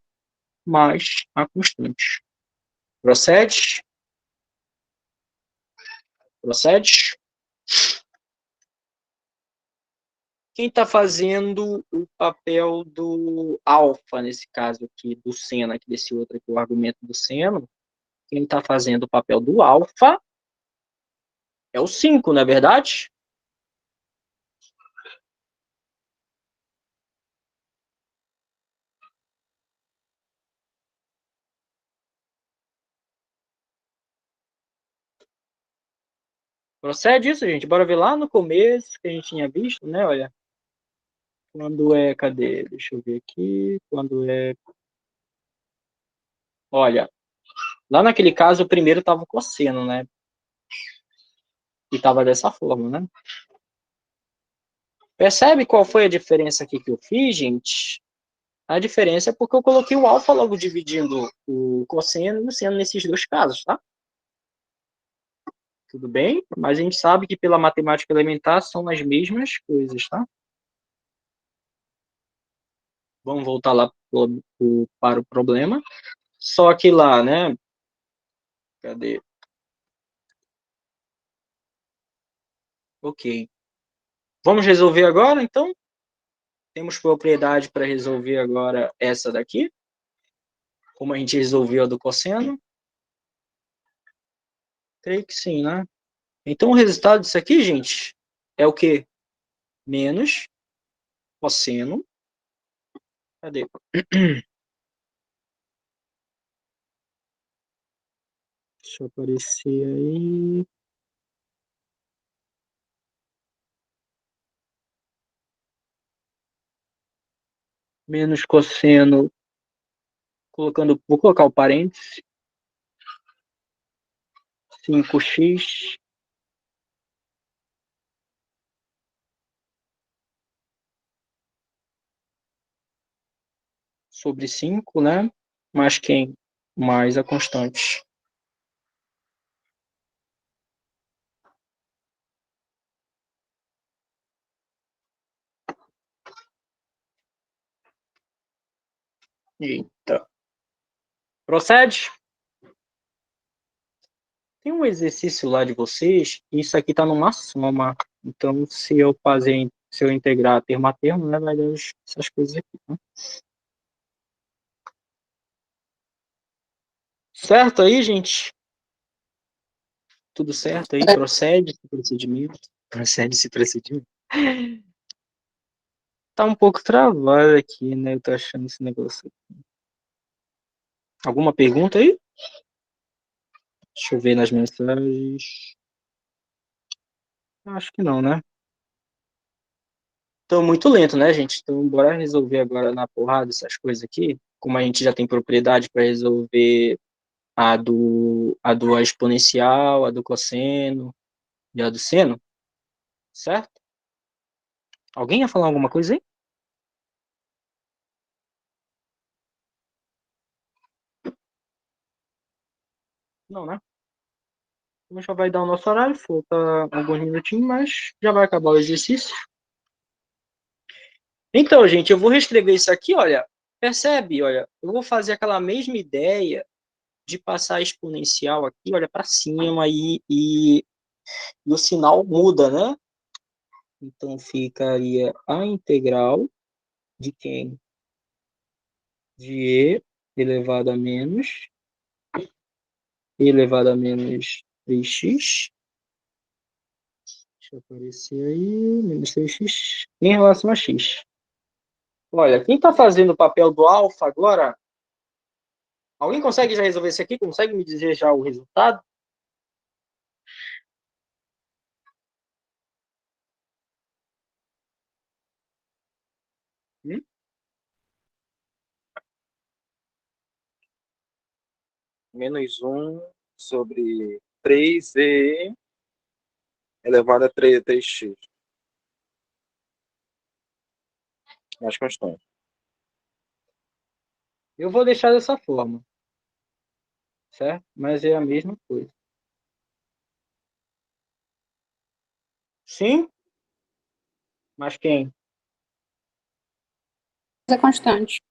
mais a constante. Procede? Procede? Quem está fazendo o papel do alfa, nesse caso aqui, do seno, aqui desse outro aqui, o argumento do seno, quem está fazendo o papel do alfa é o 5, não é verdade? Procede isso, gente? Bora ver lá no começo que a gente tinha visto, né? Olha. Quando é... Cadê? Deixa eu ver aqui. Quando é... Olha. Lá naquele caso, o primeiro estava o cosseno, né? E estava dessa forma, né? Percebe qual foi a diferença aqui que eu fiz, gente? A diferença é porque eu coloquei o alfa logo dividindo o cosseno e o seno nesses dois casos, tá? Tudo bem? Mas a gente sabe que pela matemática elementar são as mesmas coisas, tá? Vamos voltar lá para o problema. Só que lá, né? Cadê? Ok. Vamos resolver agora, então? Temos propriedade para resolver agora essa daqui? Como a gente resolveu a do cosseno? Creio que sim, né? Então, o resultado disso aqui, gente, é o quê? Menos cosseno. Cadê? Deixa eu aparecer aí. Menos cosseno. Vou colocar o parênteses. 5x sobre 5, né? Mais quem? Mais a constante. Eita. Procede? Tem um exercício lá de vocês, e isso aqui está numa soma. Então, se eu integrar termo a termo, né, vai dar essas coisas aqui. Né? Certo aí, gente? Tudo certo aí? Procede esse procedimento? Procede esse procedimento? Tá um pouco travado aqui, né? Eu tô achando esse negócio aqui. Alguma pergunta aí? Deixa eu ver nas mensagens. Acho que não, né? Tô muito lento, né, gente? Então, bora resolver agora na porrada essas coisas aqui. Como a gente já tem propriedade para resolver a do exponencial, a do cosseno e a do seno, certo? Alguém ia falar alguma coisa aí? Não, né? Então já vai dar o nosso horário, falta alguns minutinhos, mas já vai acabar o exercício. Então, gente, eu vou reescrever isso aqui, olha. Percebe? Olha, eu vou fazer aquela mesma ideia de passar a exponencial aqui, olha, para cima e o sinal muda, né? Então, ficaria a integral de quem? De e elevado a menos 3x. Deixa eu aparecer aí, menos 3x, em relação a x. Olha, quem está fazendo o papel do alfa agora, alguém consegue já resolver isso aqui? Consegue me dizer já o resultado? Hum? Menos 1 sobre 3e elevado a 3x. Mais constante. Eu vou deixar dessa forma, certo? Mas é a mesma coisa. Sim? Mas quem? É constante.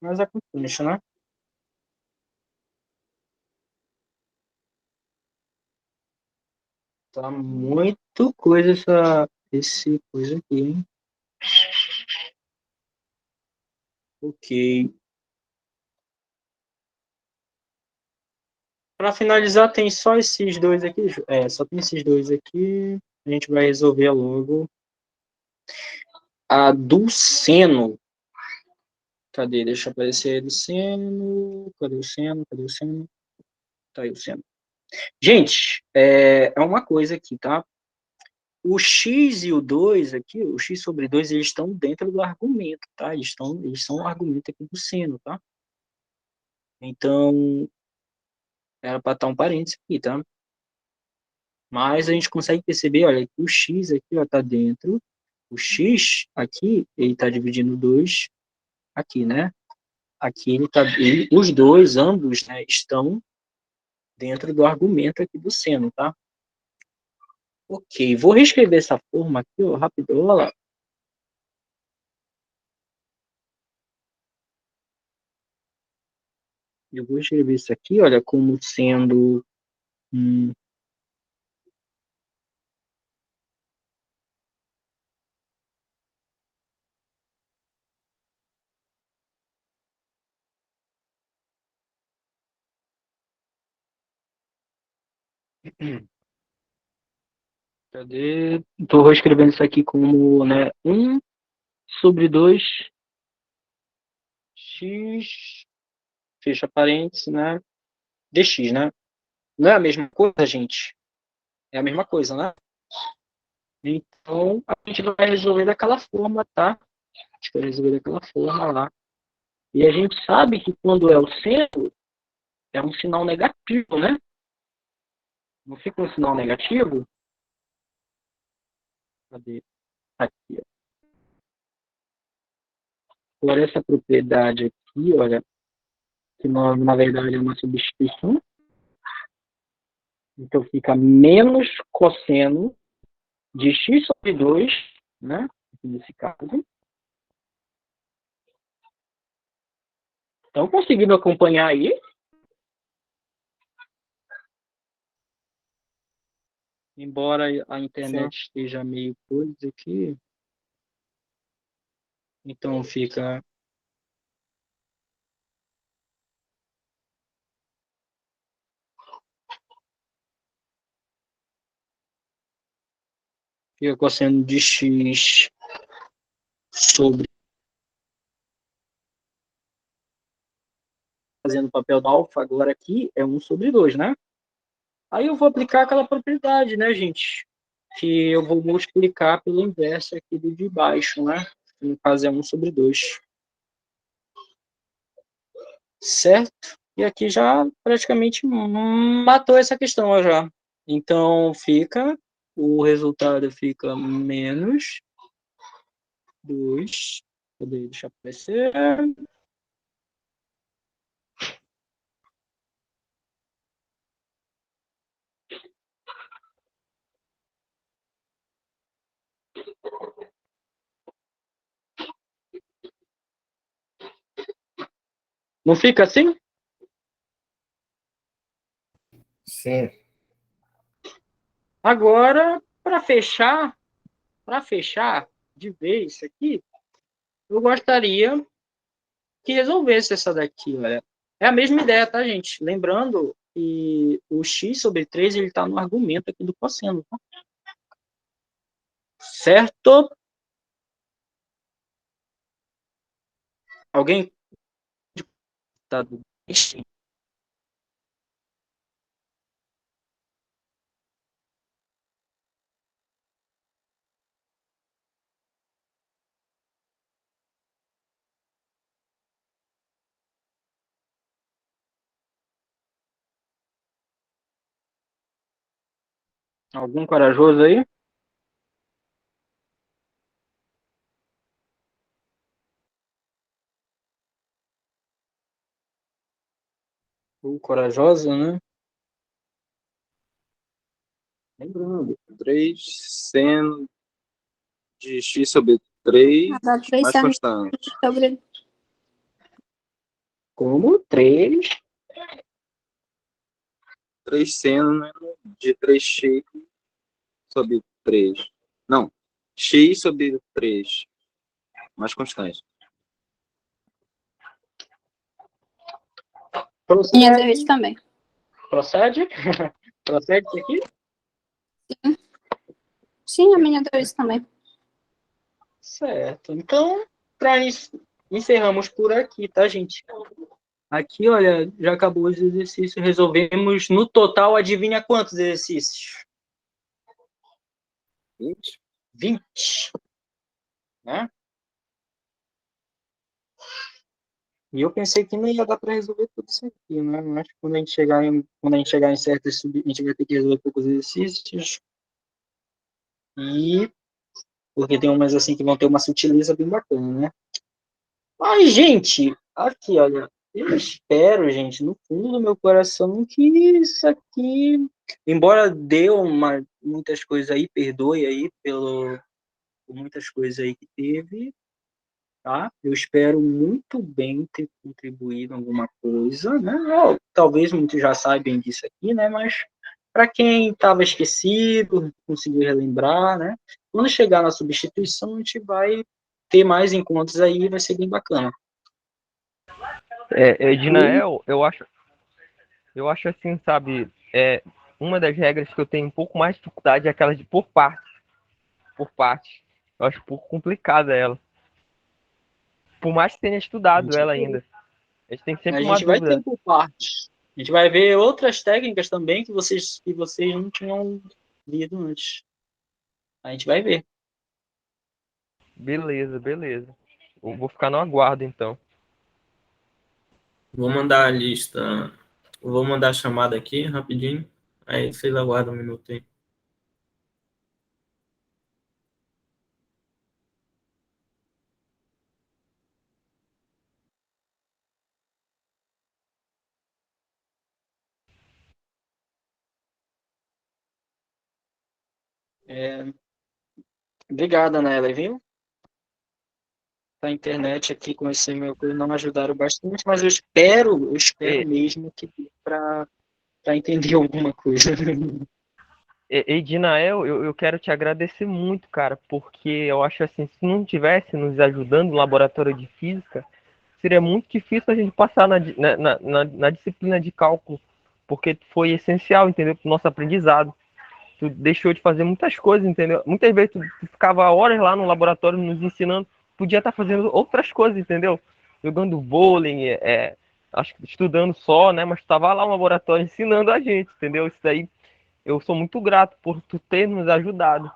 Mas é constante, né? Tá muito coisa esse coisa aqui, hein? Ok. Para finalizar, tem só esses dois aqui. Só tem esses dois aqui. A gente vai resolver logo. A do seno. Cadê? Deixa eu aparecer aí do seno. Cadê o seno? Cadê o seno? Tá aí o seno. Gente, é uma coisa aqui, tá? O x e o 2 aqui, o x sobre 2, eles estão dentro do argumento, tá? Eles são o argumento aqui do seno, tá? Então, era para estar um parênteses aqui, tá? Mas a gente consegue perceber, olha, que o x aqui, ó, tá dentro. O x aqui, ele tá dividindo 2 aqui, né? Aqui os dois, ambos, né, estão dentro do argumento aqui do seno, tá? Ok, vou reescrever essa forma aqui, ó, rapidola. Eu vou escrever isso aqui, olha, como sendo cadê? Estou reescrevendo isso aqui como, né, 1 sobre 2 x, fecha parênteses, né, dx, né? Não é a mesma coisa, gente? É a mesma coisa, né? Então, a gente vai resolver daquela forma, tá? A gente vai resolver daquela forma lá. E a gente sabe que quando é o seno, é um sinal negativo, né? Não fica um sinal negativo? Cadê? Aqui, ó. Por essa propriedade aqui, olha, que na verdade é uma substituição. Então fica menos cosseno de x sobre 2, né? Nesse caso. Estão conseguindo acompanhar aí? Embora a internet esteja meio coisa aqui. Então fica cosseno de x sobre, fazendo o papel do alfa agora aqui, é 1 sobre 2, né? Aí eu vou aplicar aquela propriedade, né, gente? Que eu vou multiplicar pelo inverso aqui do de baixo, né? No caso é 1 sobre 2. Certo? E aqui já praticamente matou essa questão ó, já. Então o resultado fica menos 2. Deixa eu aparecer. Não fica assim? Sim. Agora, para fechar de vez isso aqui, eu gostaria que resolvesse essa daqui, olha. É a mesma ideia, tá, gente? Lembrando que o x sobre 3 ele está no argumento aqui do cosseno, tá? Certo? Alguém tá do algum corajoso aí? Ou corajosa, né? Lembrando, 3 seno de x sobre 3 Dá 3 mais seno constante. sobre... Como 3 3 seno de 3x sobre 3. Não, x sobre 3 mais constante. Minha vez também. Procede? Procede isso aqui? Sim, a minha 2 também. Certo. Então, encerramos por aqui, tá, gente? Aqui, olha, já acabou os exercícios. Resolvemos, no total, adivinha quantos exercícios? 20? 20. Né? E eu pensei que não ia dar para resolver tudo isso aqui, né? Mas quando a gente chegar em certos a gente vai ter que resolver poucos exercícios. E porque tem umas assim que vão ter uma sutileza bem bacana, né? Mas, gente, aqui, olha, eu espero, gente, no fundo do meu coração, que isso aqui, embora muitas coisas aí, perdoe aí por muitas coisas aí que teve, tá? Eu espero muito bem ter contribuído em alguma coisa, né? Talvez muitos já saibam disso aqui, né? Mas para quem estava esquecido, conseguiu relembrar, né? Quando chegar na substituição, a gente vai ter mais encontros aí, vai ser bem bacana. Ednael, eu acho assim, sabe, uma das regras que eu tenho um pouco mais de dificuldade é aquela de por parte. Eu acho um pouco complicada ela. Por mais que tenha estudado ela ainda. A gente tem sempre A uma gente vai dúvida. ter por partes. A gente vai ver outras técnicas também que vocês não tinham lido antes. A gente vai ver. Beleza, beleza. Eu vou ficar no aguardo, então. Vou mandar a lista. Vou mandar a chamada aqui rapidinho. Aí vocês aguardam um minuto aí. Obrigado, Nela, viu? A internet aqui com esse meu coisa não ajudaram bastante, mas eu espero E, mesmo que dê para entender alguma coisa. Ednael, eu quero te agradecer muito, cara, porque eu acho assim, se não tivesse nos ajudando no laboratório de física, seria muito difícil a gente passar na disciplina de cálculo, porque foi essencial, entendeu, para o nosso aprendizado. Tu deixou de fazer muitas coisas, entendeu? Muitas vezes tu ficava horas lá no laboratório nos ensinando, podia estar fazendo outras coisas, entendeu? Jogando vôlei, acho que estudando só, né? Mas tu estava lá no laboratório ensinando a gente, entendeu? Isso daí eu sou muito grato por tu ter nos ajudado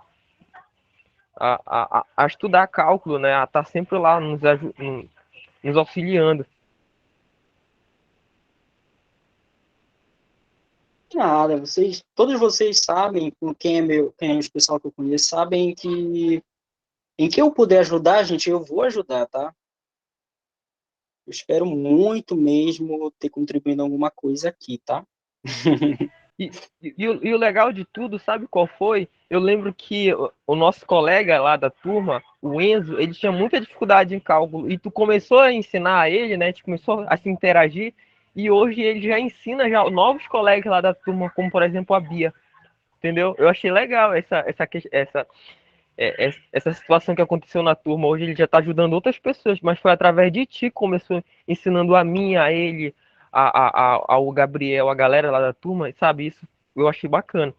a estudar cálculo, né? A estar sempre lá nos auxiliando. Nada, todos vocês sabem, quem é o pessoal que eu conheço, sabem que em que eu puder ajudar, gente, eu vou ajudar, tá? Eu espero muito mesmo ter contribuído alguma coisa aqui, tá? E o legal de tudo, sabe qual foi? Eu lembro que o nosso colega lá da turma, o Enzo, ele tinha muita dificuldade em cálculo. E tu começou a ensinar a ele, né? A gente começou a se interagir. E hoje ele já ensina já novos colegas lá da turma, como por exemplo a Bia. Entendeu? Eu achei legal essa situação que aconteceu na turma. Hoje ele já está ajudando outras pessoas, mas foi através de ti que começou ensinando a mim, a ele, ao Gabriel, a galera lá da turma, sabe? Isso eu achei bacana.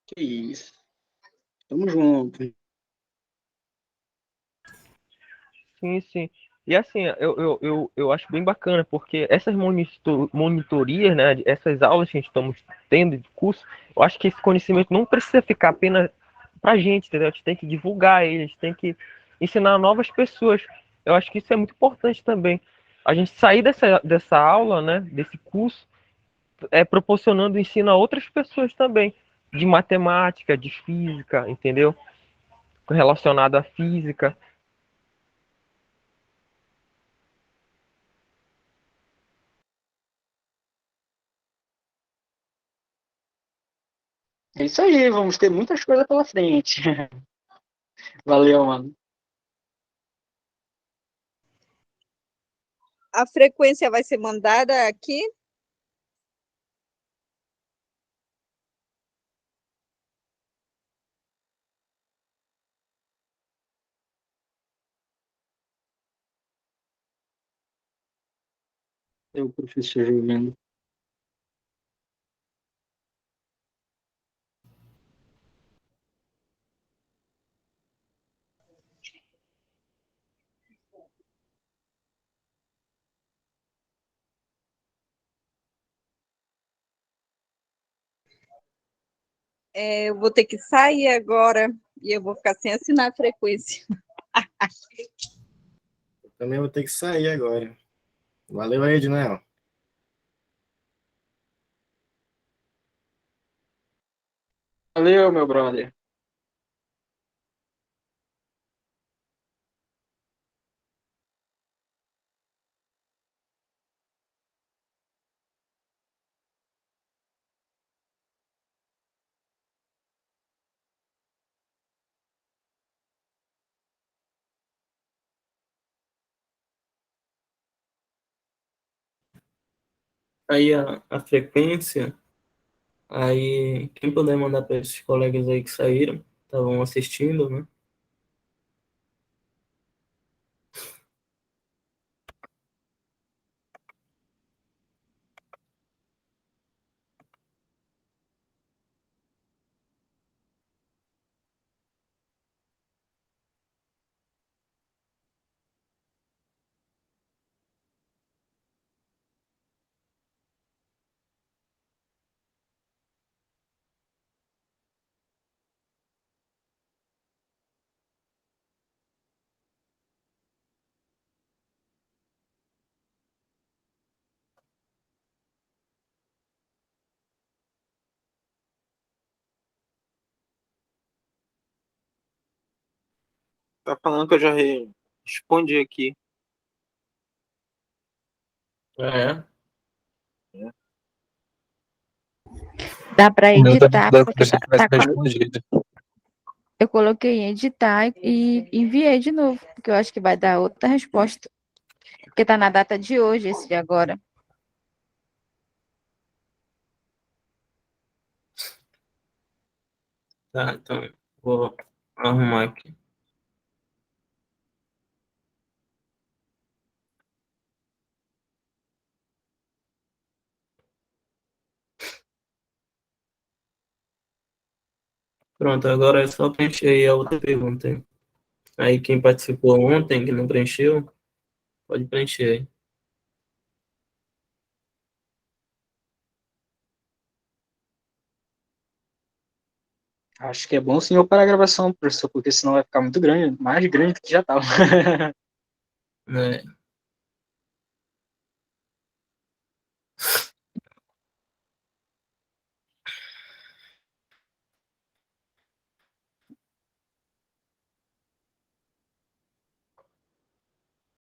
Que isso. Tamo junto. Sim, sim. E assim, eu acho bem bacana, porque essas monitorias, né, essas aulas que a gente estamos tendo de curso, eu acho que esse conhecimento não precisa ficar apenas pra gente, entendeu? A gente tem que divulgar ele, a gente tem que ensinar novas pessoas. Eu acho que isso é muito importante também. A gente sair dessa aula, né, desse curso, proporcionando ensino a outras pessoas também, de matemática, de física, entendeu? Relacionado à física. É isso aí, vamos ter muitas coisas pela frente. Valeu, mano. A frequência vai ser mandada aqui? Eu, professor Juliano. Eu vou ter que sair agora e eu vou ficar sem assinar a frequência. Eu também vou ter que sair agora. Valeu aí, Ednel. Valeu, meu brother. Aí a frequência, aí quem puder mandar para esses colegas aí que saíram, estavam assistindo, né? Tá falando que eu já respondi aqui. É. Dá para O meu também editar, deve porque parecer que vai tá ser respondido. eu coloquei em editar e enviei de novo, porque eu acho que vai dar outra resposta. Porque tá na data de hoje, esse de agora. Tá, então vou arrumar aqui. Pronto, agora é só preencher aí a outra pergunta. Hein? Aí quem participou ontem, que não preencheu, pode preencher aí. Acho que é bom sim eu parar a gravação, professor, porque senão vai ficar muito grande, mais grande do que já estava. Né?